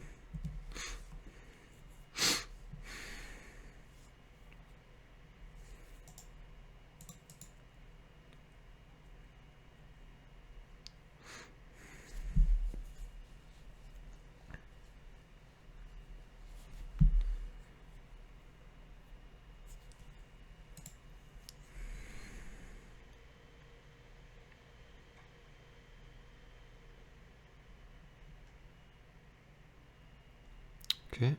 Okay.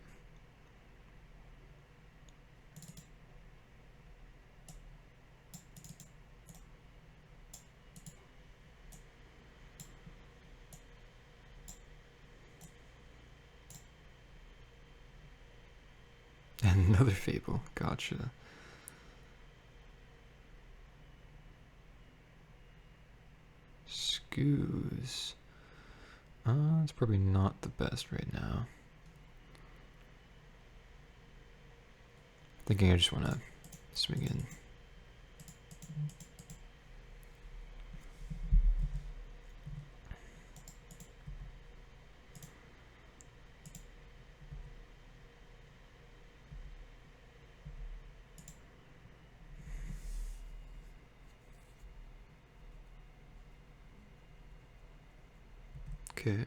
And another Fable, gotcha. Scoos. It's probably not the best right now. Thinking I just want to swing in. Okay.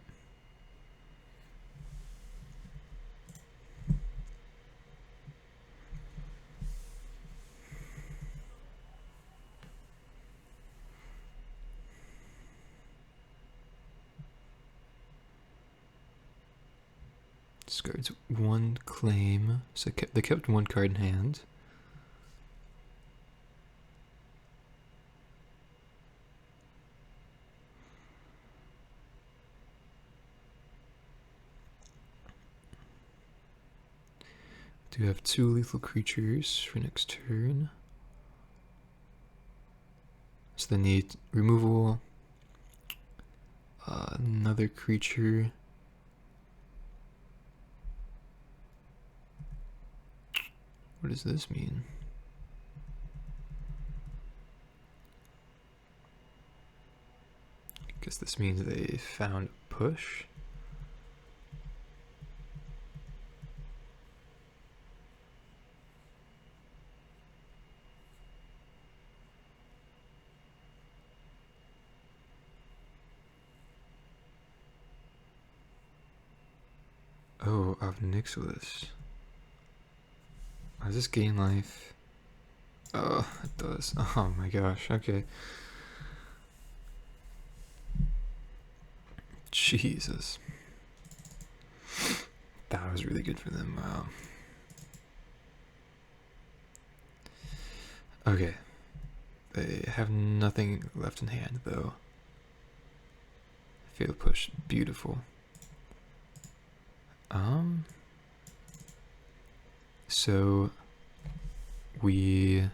Discards 1 claim, so they kept 1 card in hand. Do have 2 lethal creatures for next turn. So they need removal, another creature. What does this mean? I guess this means they found push. Oh, of Nixilis. Does this gain life? Oh, it does. Oh my gosh, okay. Jesus. That was really good for them, wow. Okay. They have nothing left in hand, though. Field push, beautiful. So we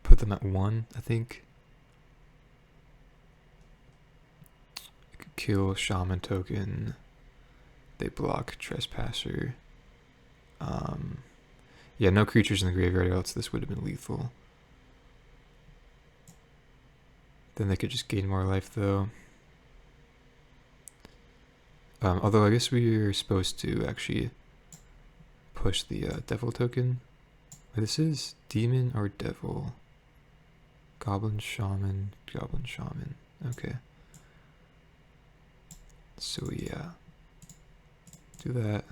put them at 1, I think. I could kill Shaman token. They block Trespasser. Yeah, no creatures in the graveyard, else this would have been lethal. Then they could just gain more life, though. Although I guess we are supposed to actually push the devil token. This is demon or devil? Goblin shaman, goblin shaman. Okay. So yeah, do that.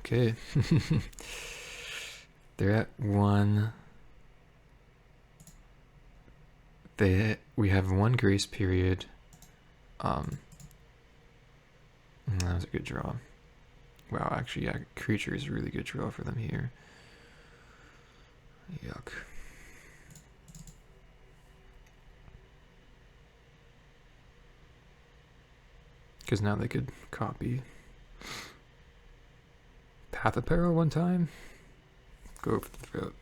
Okay. They're at 1. We have 1 grace period. That was a good draw. Wow, actually, yeah, creature is a really good draw for them here. Yuck. Because now they could copy Path of Peril one time. Go for the throat.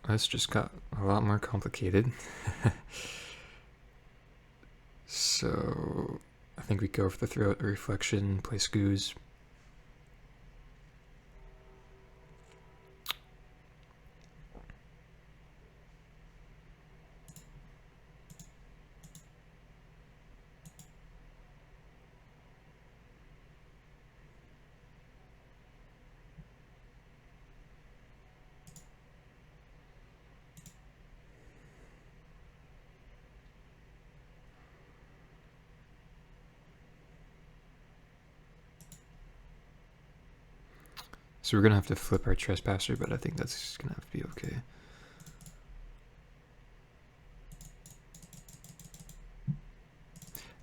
This just got a lot more complicated. So I think we go for the throat, reflection, play Scoos. So we're going to have to flip our Trespasser, but I think that's going to have to be okay.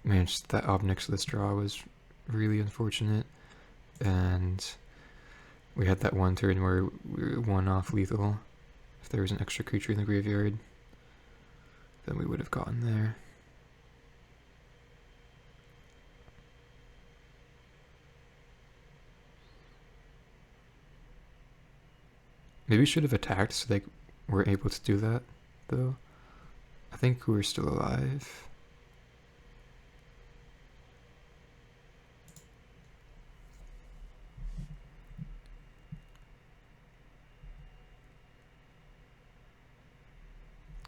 Man, just that Obnixilus draw was really unfortunate. And we had that one turn where we were 1 off lethal. If there was an extra creature in the graveyard, then we would have gotten there. Maybe we should have attacked so they were able to do that, though. I think we're still alive.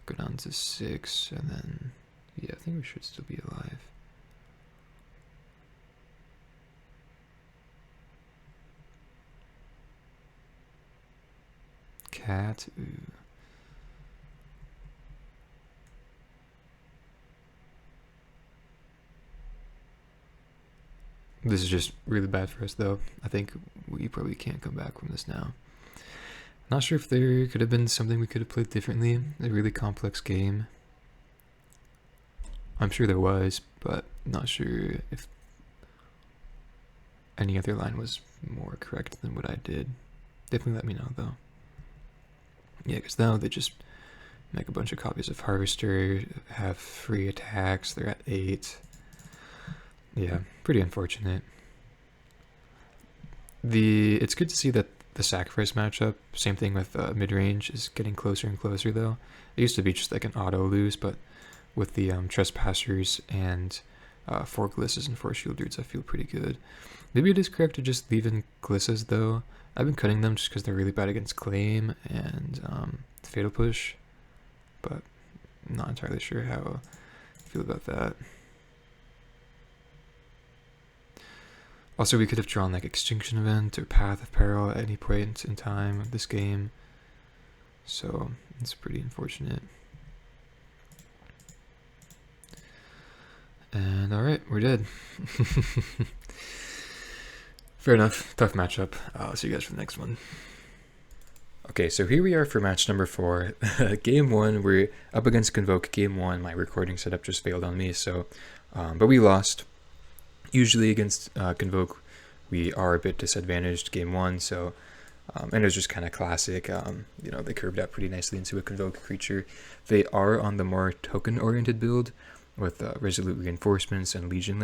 Go down to 6, and then, yeah, I think we should still be alive. Cat, ooh. This is just really bad for us, though. I think we probably can't come back from this now. Not sure if there could have been something we could have played differently. A really complex game. I'm sure there was, but not sure if any other line was more correct than what I did. Definitely let me know, though. Yeah, because now they just make a bunch of copies of Harvester, have free attacks, they're at 8. Yeah, pretty unfortunate. It's good to see that the sacrifice matchup, same thing with Midrange, is getting closer and closer, though. It used to be just like an auto lose, but with the Trespassers and 4 Glisses and 4 Shielders, I feel pretty good. Maybe it is correct to just leave in Glisses, though. I've been cutting them just because they're really bad against Claim and Fatal Push, but I'm not entirely sure how I feel about that. Also, we could have drawn like Extinction Event or Path of Peril at any point in time of this game, so it's pretty unfortunate. And alright, we're dead. Fair enough. Tough matchup. I'll see you guys for the next one. Okay, so here we are for match number 4. Game 1, we're up against Convoke. Game 1, my recording setup just failed on me, so but we lost. Usually against Convoke, we are a bit disadvantaged Game 1, so and it was just kind of classic. You know, they curved out pretty nicely into a Convoke creature. They are on the more token-oriented build with Resolute Reinforcements and Legions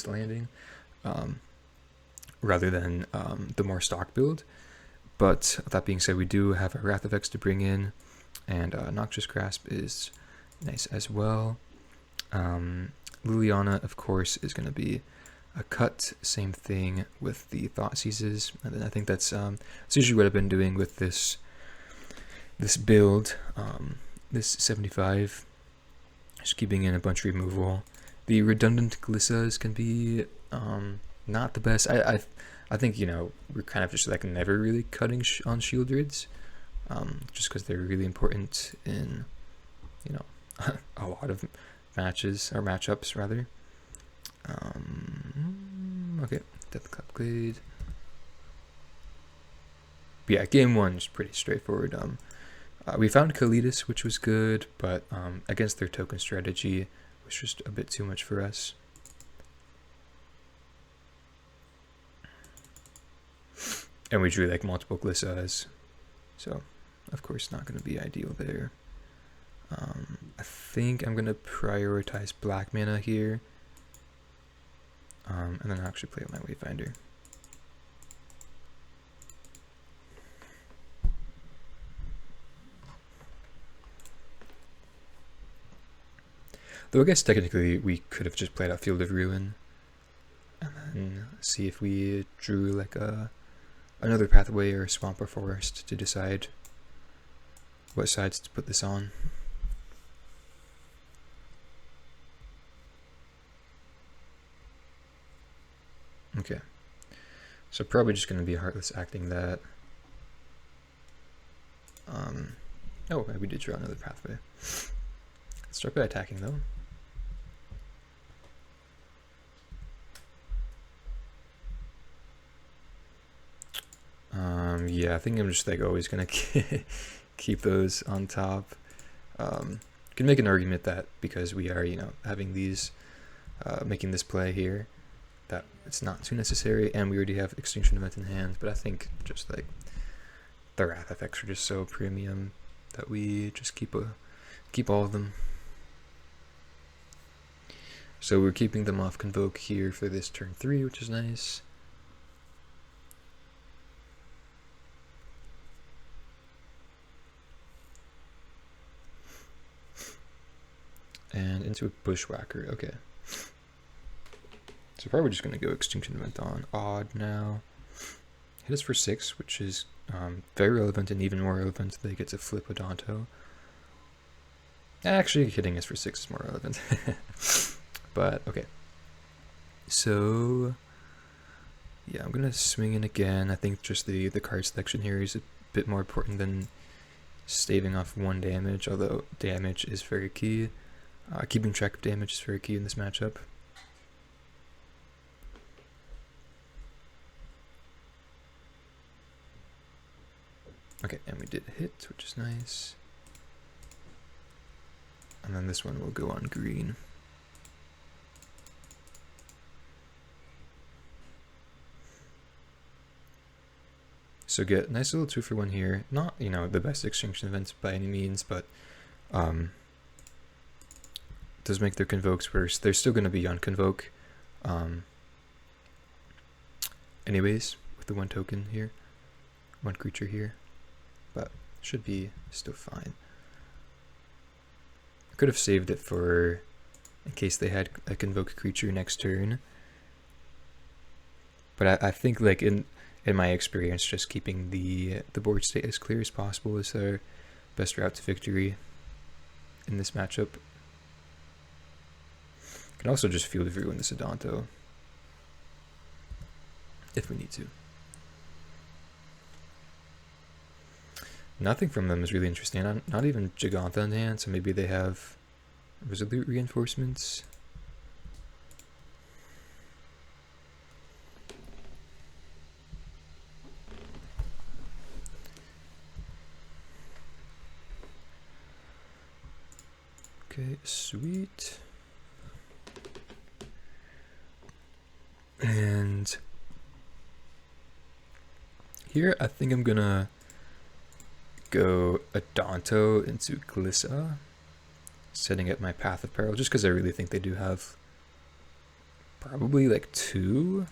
landing, rather than the more stock build. But that being said, we do have a Wrath of X to bring in, and Noxious Grasp is nice as well. Liliana, of course, is going to be a cut. Same thing with the Thought Seizes, and then I think that's usually what I've been doing with this build, this 75. Just keeping in a bunch of removal. The redundant Glissas can be not the best. I think, you know, we're kind of just like never really cutting on Shieldrids, just because they're really important in, you know, a lot of matches, or matchups rather. Okay, Death Clap Glade. But yeah, game 1 is pretty straightforward. We found Kalidas, which was good, but against their token strategy, it was just a bit too much for us. And we drew like multiple Glissas, so of course not going to be ideal there. I think I'm going to prioritize black mana here, and then I'll actually play with my Wayfinder. Though I guess technically we could have just played out Field of Ruin, and then see if we drew like another pathway or swamp or forest to decide what sides to put this on. Okay, so probably just going to be Heartless acting that. Oh, we did draw another pathway. Let's start by attacking though. Yeah, I think I'm just like always gonna keep those on top. You can make an argument that because we are, you know, having these, making this play here, that it's not too necessary, and we already have Extinction Event in hand. But I think just like the Wrath effects are just so premium that we just keep all of them. So we're keeping them off Convoke here for this turn 3, which is nice. And into a Bushwhacker, okay. So probably just going to go Extinction Event on Odd now. Hit us for 6, which is very relevant, and even more relevant, they get to flip Odonto. Actually, hitting us for 6 is more relevant. But, okay. So, yeah, I'm going to swing in again. I think just the card selection here is a bit more important than staving off 1 damage, although damage is very key. Keeping track of damage is very key in this matchup. Okay, and we did hit, which is nice. And then this one will go on green. So get a nice little 2-for-1 here. Not, you know, the best Extinction Events by any means, but does make their Convokes worse. They're still going to be on Convoke anyways, with the 1 token here, 1 creature here, but should be still fine. I could have saved it for in case they had a Convoke creature next turn, but I think like in my experience, just keeping the board state as clear as possible is best route to victory in this matchup. Can also just field through in the Sedanto if we need to. Nothing from them is really interesting. Not even Gigantha in hand, so maybe they have Resolute reinforcements. Okay, sweet. And here I think I'm gonna go Adonto into Glissa, setting up my Path of Peril, just because I really think they do have probably like 2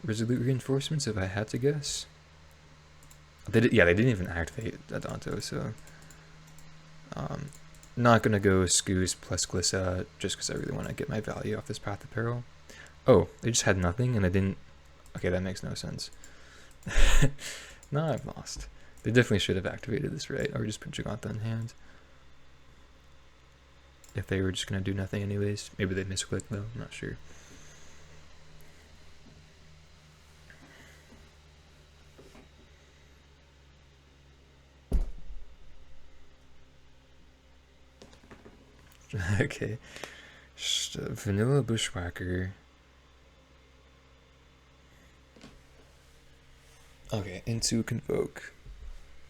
Resolute reinforcements if I had to guess. They didn't even activate Adonto, so not gonna go Scoos plus Glissa just because I really want to get my value off this Path of Peril. Oh, they just had nothing and they didn't. Okay, that makes no sense. Now I've lost. They definitely should have activated this, right? Or just put Gigantha in hand. If they were just going to do nothing anyways. Maybe they misclicked though, I'm not sure. Okay. Just Vanilla Bushwhacker. Okay, into Convoke.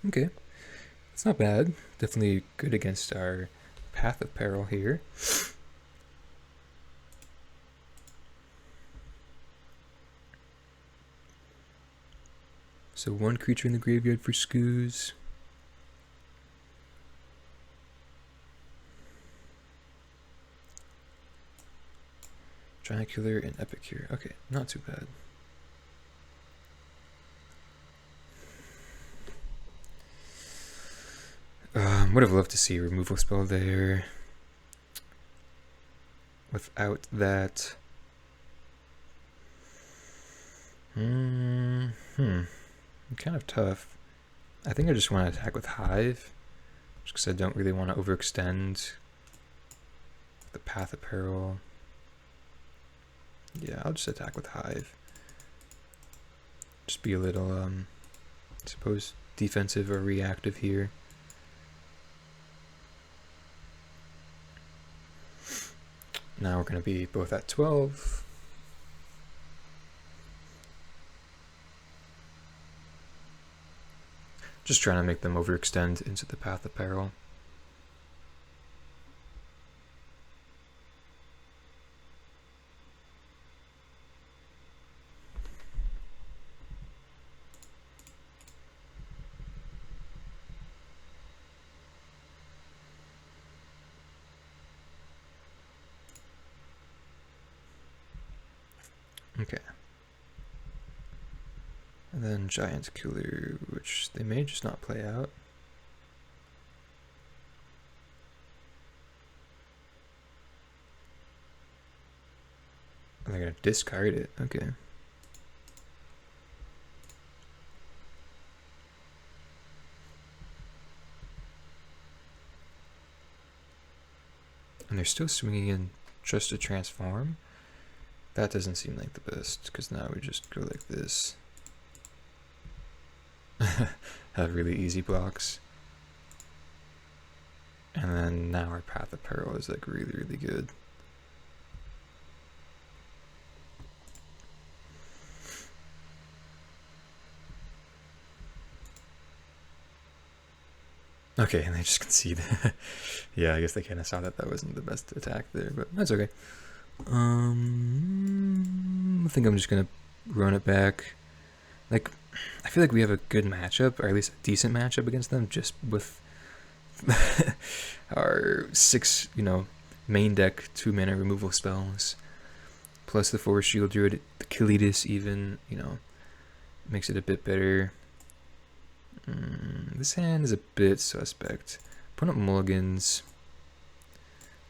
Okay, it's not bad. Definitely good against our Path of Peril here. So 1 creature in the graveyard for Scoos. Triangular and Epicure. Okay, not too bad. Would have loved to see a removal spell there. Without that, kind of tough. I think I just want to attack with Hive, just because I don't really want to overextend the Path of Peril. Yeah, I'll just attack with Hive. Just be a little, I suppose, defensive or reactive here. Now we're going to be both at 12. Just trying to make them overextend into the Path of Peril. Okay. And then Giant Killer, which they may just not play out. And they're going to discard it. Okay. And they're still swinging in just to transform. That doesn't seem like the best, because now we just go like this. Have really easy blocks. And then now our Path of Peril is like really, really good. Okay, and they just concede. Yeah, I guess they kind of saw that that wasn't the best attack there, but that's okay. I think I'm just gonna run it back. Like, I feel like we have a good matchup, or at least a decent matchup against them, just with our 6, main deck 2-mana removal spells, plus the Forest Shield Druid, the Kalidas even, makes it a bit better. This hand is a bit suspect. Put up mulligans.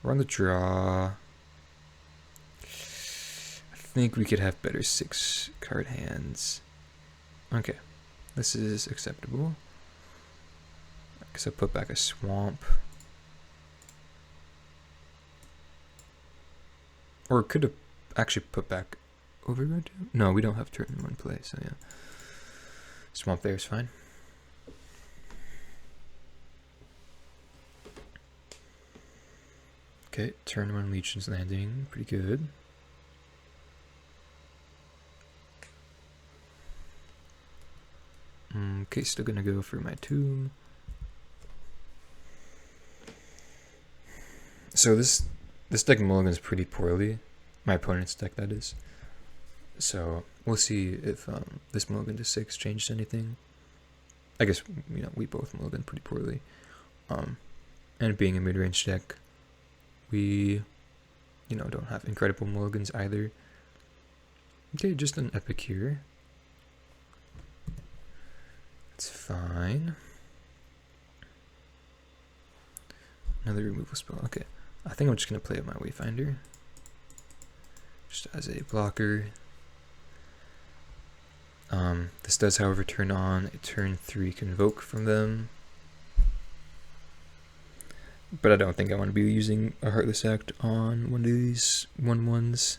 We're on the draw. I think we could have better 6-card hands. Okay, this is acceptable. Guess I put back a swamp. Or could have actually put back Overgrown Tomb? No, we don't have turn 1 play, so yeah. Swamp there is fine. Okay, turn 1 Legion's Landing, pretty good. Okay, still gonna go for my tomb. So this deck mulligans pretty poorly. My opponent's deck, that is. So we'll see if this mulligan to 6 changed anything. I guess, you know, we both mulligan pretty poorly. And being a mid-range deck, we, you know, don't have incredible mulligans either. Okay, just an epic here. It's fine. Another removal spell. Okay, I think I'm just gonna play with my Wayfinder, just as a blocker. This does, however, turn on a turn 3 Convoke from them, but I don't think I want to be using a Heartless Act on one of these 1/1s.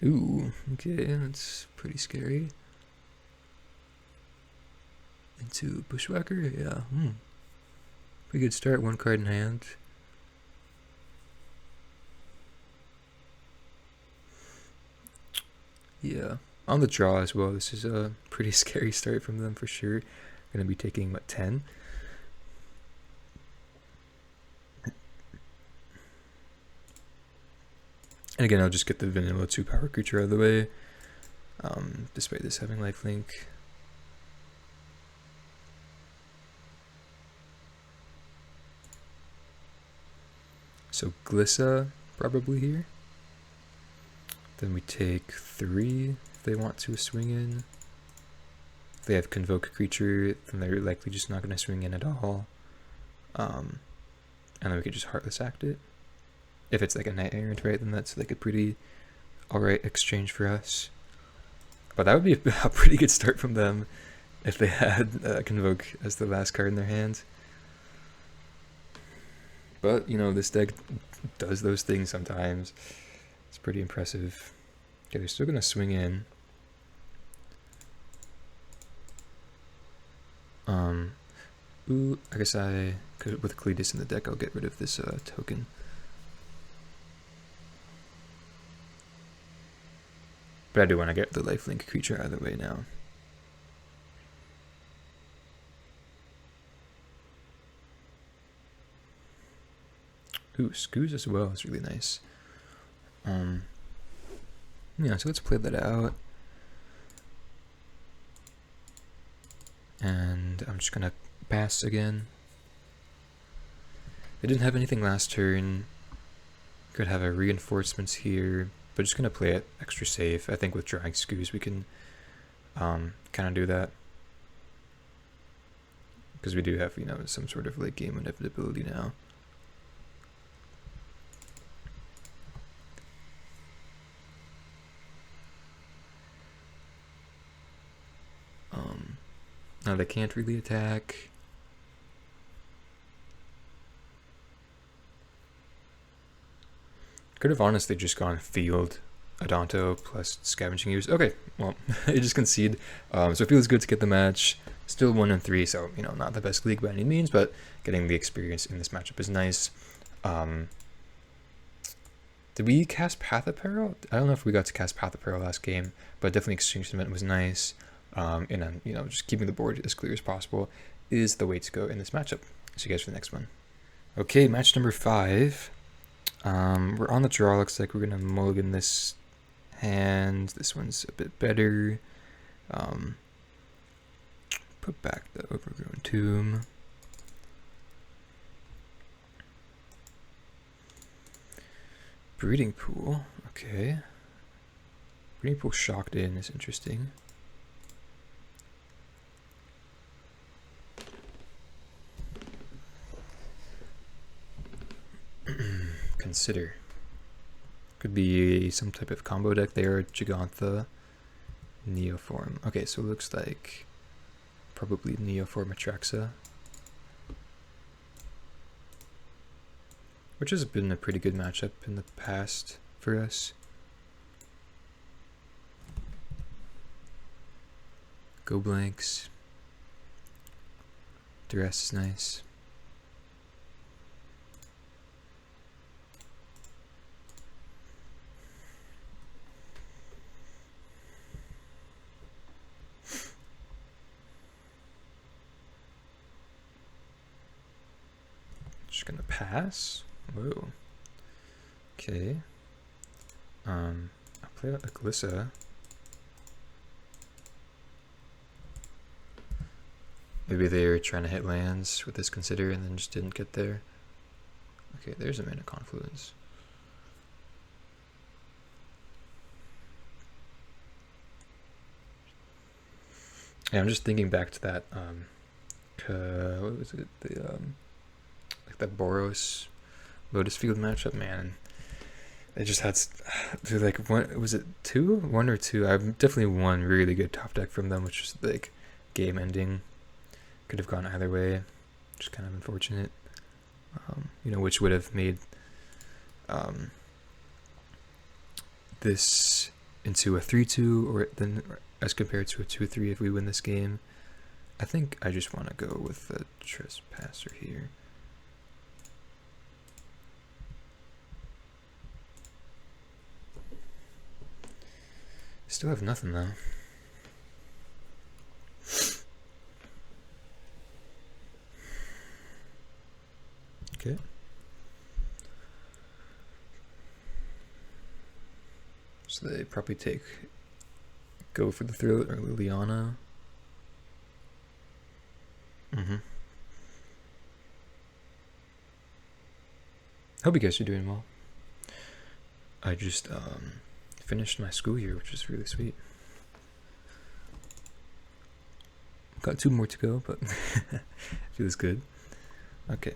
Ooh, okay, that's pretty scary. Into Bushwhacker, yeah. Pretty good start, 1 card in hand. Yeah, on the draw as well, this is a pretty scary start from them for sure. Gonna be taking, what, 10? And again, I'll just get the vanilla 2 power creature out of the way, despite this having lifelink. So Glissa probably here. Then we take 3 if they want to swing in. If they have Convoke a creature, then they're likely just not going to swing in at all. And then we could just Heartless Act it. If it's like a Knight Errant, right, then that's like a pretty alright exchange for us. But that would be a pretty good start from them if they had Convoke as the last card in their hand. But, you know, this deck does those things sometimes. It's pretty impressive. Okay, they're still going to swing in. Ooh, I guess I could, with Cletus in the deck, I'll get rid of this token. But I do want to get the lifelink creature out of the way now. Ooh, Scoos as well is really nice. Yeah, so let's play that out. And I'm just gonna pass again. They didn't have anything last turn. Could have a reinforcements here, but just gonna play it extra safe. I think with drawing Scoos we can kind of do that. Because we do have, you know, some sort of late game inevitability now. Now they can't really attack. Could have honestly just gone field Adonto plus Scavenging Ooze. Okay, well, they just concede. So it feels good to get the match. Still 1-3, so, you know, not the best league by any means, but getting the experience in this matchup is nice. Did we cast Path of Peril? I don't know if we got to cast Path of Peril last game, but definitely Exchange Event was nice. And then, you know, just keeping the board as clear as possible is the way to go in this matchup. See you guys for the next one. Okay, match number 5. We're on the draw. Looks like we're gonna mulligan this hand. This one's a bit better. Put back the Overgrown Tomb. Breeding Pool. Okay. Breeding Pool shocked in is interesting. Consider. Could be some type of combo deck there. Gigantha, Neoform. Okay, so it looks like probably Neoform Atraxa, which has been a pretty good matchup in the past for us. Go blanks. Duress is nice. Just gonna pass. Whoa. Okay. I'll play out Aglissa. Maybe they were trying to hit lands with this consider and then just didn't get there. Okay, there's a mana confluence. Yeah, I'm just thinking back to that what was it? The like that Boros Lotus Field matchup, man. I just had like one, was it one or two? I've definitely one really good top deck from them, which was like game ending. Could have gone either way, just kind of unfortunate. You know, which would have made this into a 3-2, or then as compared to a 2-3 if we win this game. I think I just want to go with the Trespasser here. Still have nothing though. Okay. So they probably go for the Thrill or Liliana. Hope you guys are doing well. I just finished my school year, which is really sweet. Got 2 more to go, but feels good. Okay.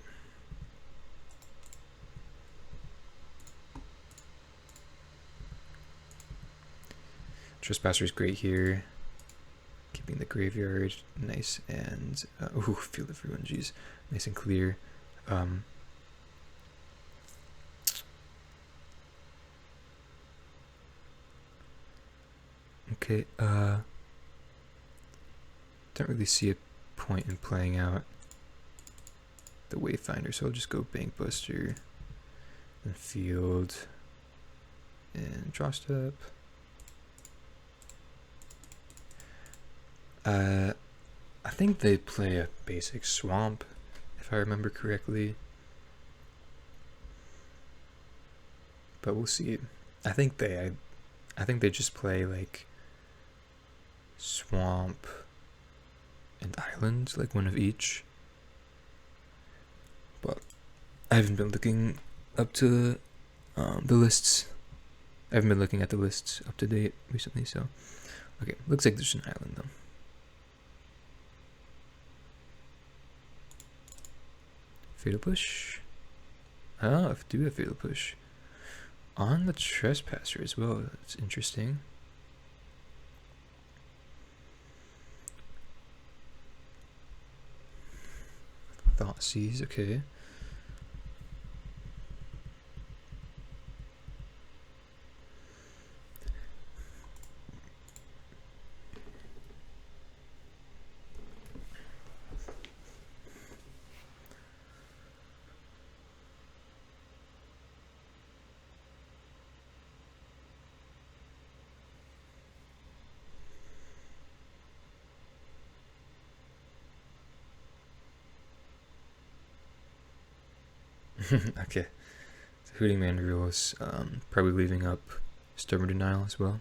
Trespasser is great here. Keeping the graveyard nice and Field of Ruin, geez, nice and clear. Okay, don't really see a point in playing out the Wayfinder, so I'll just go Bank Buster and Field and draw step. I think they play a basic Swamp, if I remember correctly. But we'll see. I think they just play like Swamp and Island, like one of each. But I haven't been looking up to the lists. I haven't been looking at the lists up to date recently, so okay. Looks like there's an Island though. Fatal Push. Oh, I do have Fatal Push on the Trespasser as well. That's interesting. Thoughtseize, okay. Okay, so Hooting Man rules, probably leaving up Stubborn Denial as well.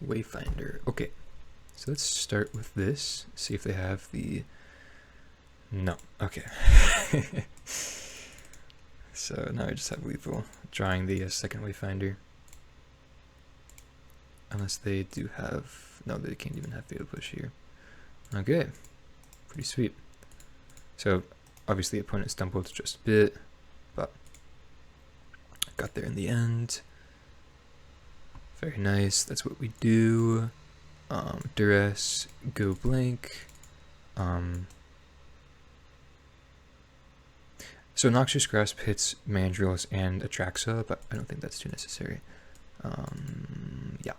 Wayfinder, okay, so let's start with this, see if they have the, no, okay. So now I just have lethal, drawing the second Wayfinder. Unless they do have, no, they can't even have Fatal Push here. Okay, pretty sweet. So obviously opponent stumbled just a bit, but got there in the end. Very nice. That's what we do. Duress, go blank. So Noxious Grasp hits Mandrills and Atraxa, but I don't think that's too necessary. Yeah.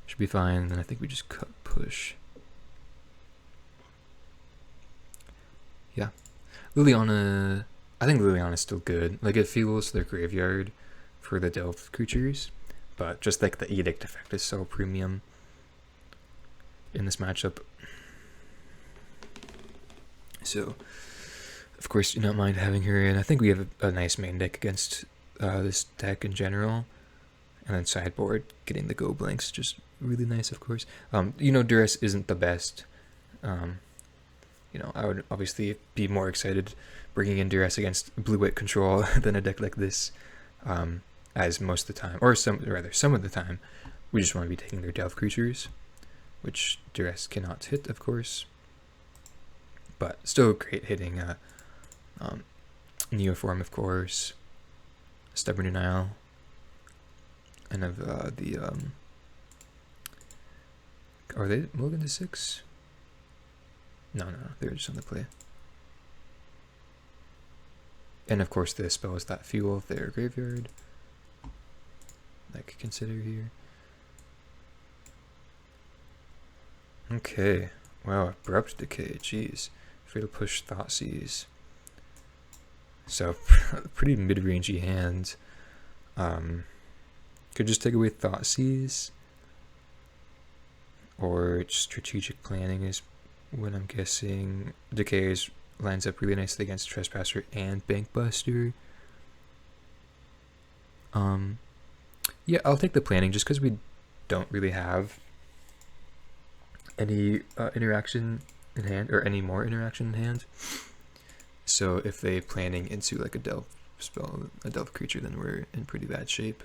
Should be fine. Then I think we just cut push. Yeah. Liliana, I think Liliana's still good. Like, it fuels their graveyard for the Delve creatures, but just like the Edict effect is so premium in this matchup. So, of course, do not mind having her in. I think we have a nice main deck against this deck in general. And then sideboard, getting the go blanks, just really nice, of course. You know, Duress isn't the best. You know, I would obviously be more excited bringing in Duress against blue-white control than a deck like this. As most of the time, or some of the time, we just want to be taking their Delve creatures, which Duress cannot hit, of course. But still great hitting Neoform, of course, Stubborn Denial, and of the are they moving to 6? No, they're just on the play. And of course the spells that fuel their graveyard. Like, consider here. Okay. Wow, Abrupt Decay, jeez. Fatal Push, Thoughtseize. So, pretty mid-rangey hand. Could just take away Thoughtseize. Or Strategic Planning is what I'm guessing. Decay lines up really nicely against Trespasser and Bankbuster. Yeah, I'll take the planning just because we don't really have any interaction in hand, or any more interaction in hand. So if they planning into like a Delve spell, a Delve creature, then we're in pretty bad shape.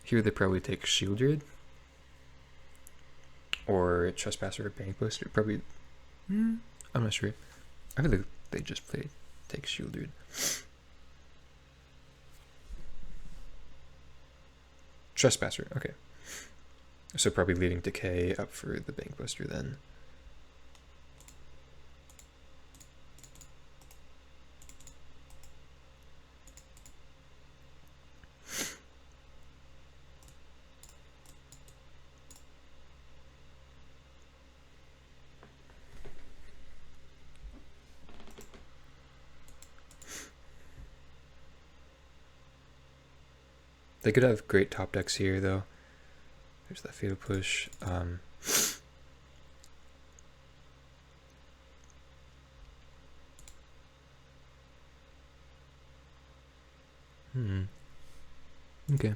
Here they probably take Shieldred or Trespasser or Bankbuster. Probably, I'm not sure. I feel like they just take Shieldred. Trespasser, okay. So probably leaving Decay up for the Bankbuster then. They could have great top decks here, though. There's that Fatal Push. Okay.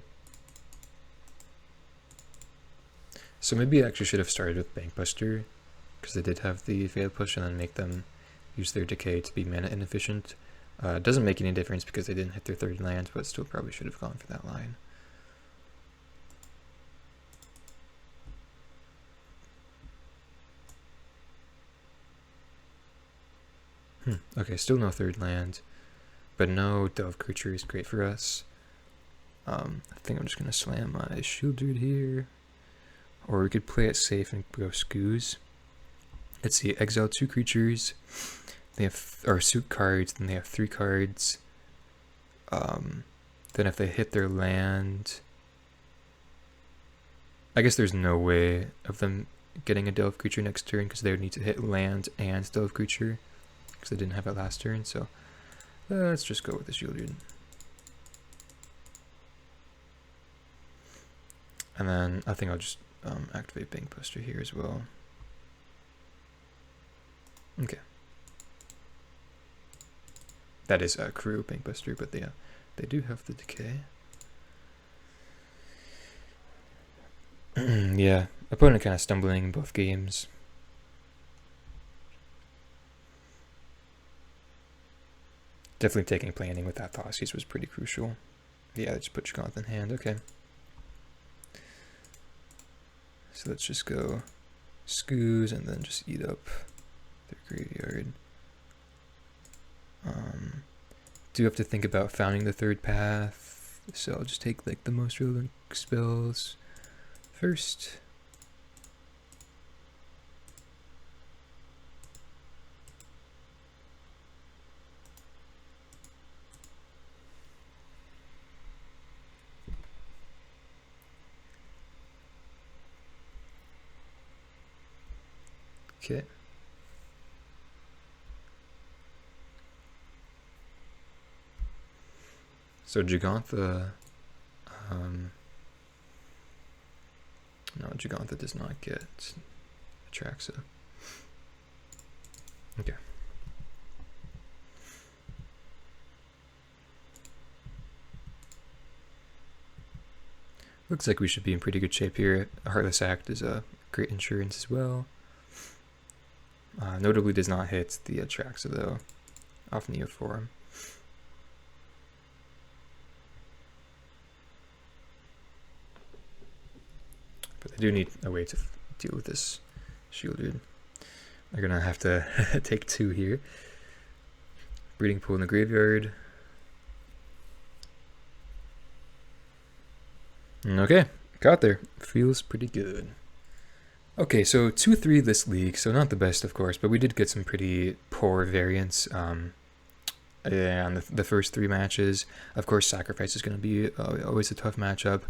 So maybe I actually should have started with Bankbuster, because they did have the Fatal Push, and then make them use their Decay to be mana inefficient. It doesn't make any difference because they didn't hit their third land, but still probably should have gone for that line. Okay, still no third land, but no Delve creature is great for us. I think I'm just going to slam my Shieldred here, or we could play it safe and go Scoos. Let's see, exile 2 creatures. They have, or suit cards, then they have 3 cards. Then if they hit their land, I guess there's no way of them getting a Delve creature next turn because they would need to hit land and Delve creature because they didn't have it last turn. So let's just go with the Shieldred. And then I think I'll just activate Bankbuster here as well. Okay. That is a crew Bankbuster, but yeah, they do have the Decay. Yeah, opponent kind of stumbling in both games. Definitely taking planning with that Thoughtseize was pretty crucial. Yeah, let's put Shkoth in hand, okay. So let's just go Scoos and then just eat up their graveyard. do have to think about founding the third path, so I'll just take like the most relevant spells first. Okay. So Gigantha, no, Gigantha does not get Atraxa. Okay. Looks like we should be in pretty good shape here. A Heartless Act is a great insurance as well. Notably does not hit the Atraxa though, off Neoform. But I do need a way to deal with this shielded. I'm gonna have to take 2 here. Breeding Pool in the graveyard. Okay, got there. Feels pretty good. Okay, so 2-3 this league, so not the best of course, but we did get some pretty poor variants on the first 3 matches. Of course, Sacrifice is going to be always a tough matchup.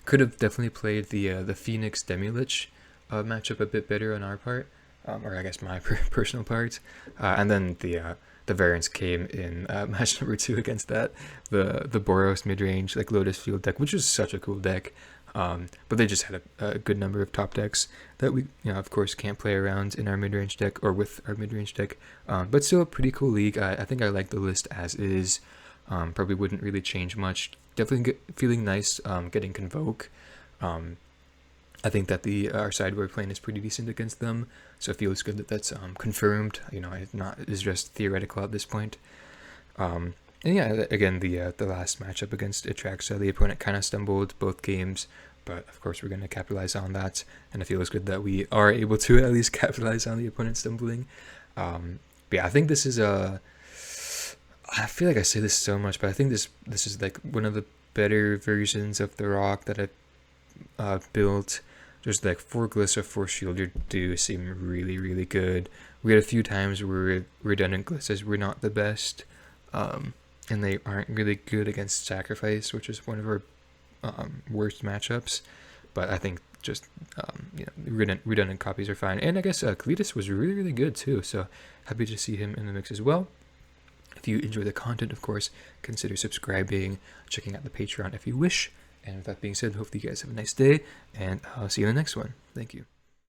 Could have definitely played the Phoenix Demilich matchup a bit better on our part, or I guess my personal part. And then the variants came in match number 2 against that, the Boros midrange like Lotus Field deck, which is such a cool deck. But they just had a good number of top decks that we, of course, can't play around in our mid-range deck or with our mid-range deck. But still a pretty cool league. I think I like the list as is. Probably wouldn't really change much. Definitely feeling nice getting Convoke. I think that our side we're playing is pretty decent against them. So it feels good that that's confirmed. It's just theoretical at this point. And yeah, again, the last matchup against Atraxa, the opponent kind of stumbled both games, but of course we're going to capitalize on that, and it feels good that we are able to at least capitalize on the opponent stumbling. But yeah, I think this is I feel like I say this so much, but I think this is like one of the better versions of the rock that I've built. Just like 4 Glyssa, 4 Shielder do seem really, really good. We had a few times where redundant Glyssas were not the best. And they aren't really good against Sacrifice, which is one of our worst matchups. But I think just redundant copies are fine. And I guess Cletus was really, really good too. So happy to see him in the mix as well. If you enjoy the content, of course, consider subscribing, checking out the Patreon if you wish. And with that being said, hopefully you guys have a nice day, and I'll see you in the next one. Thank you.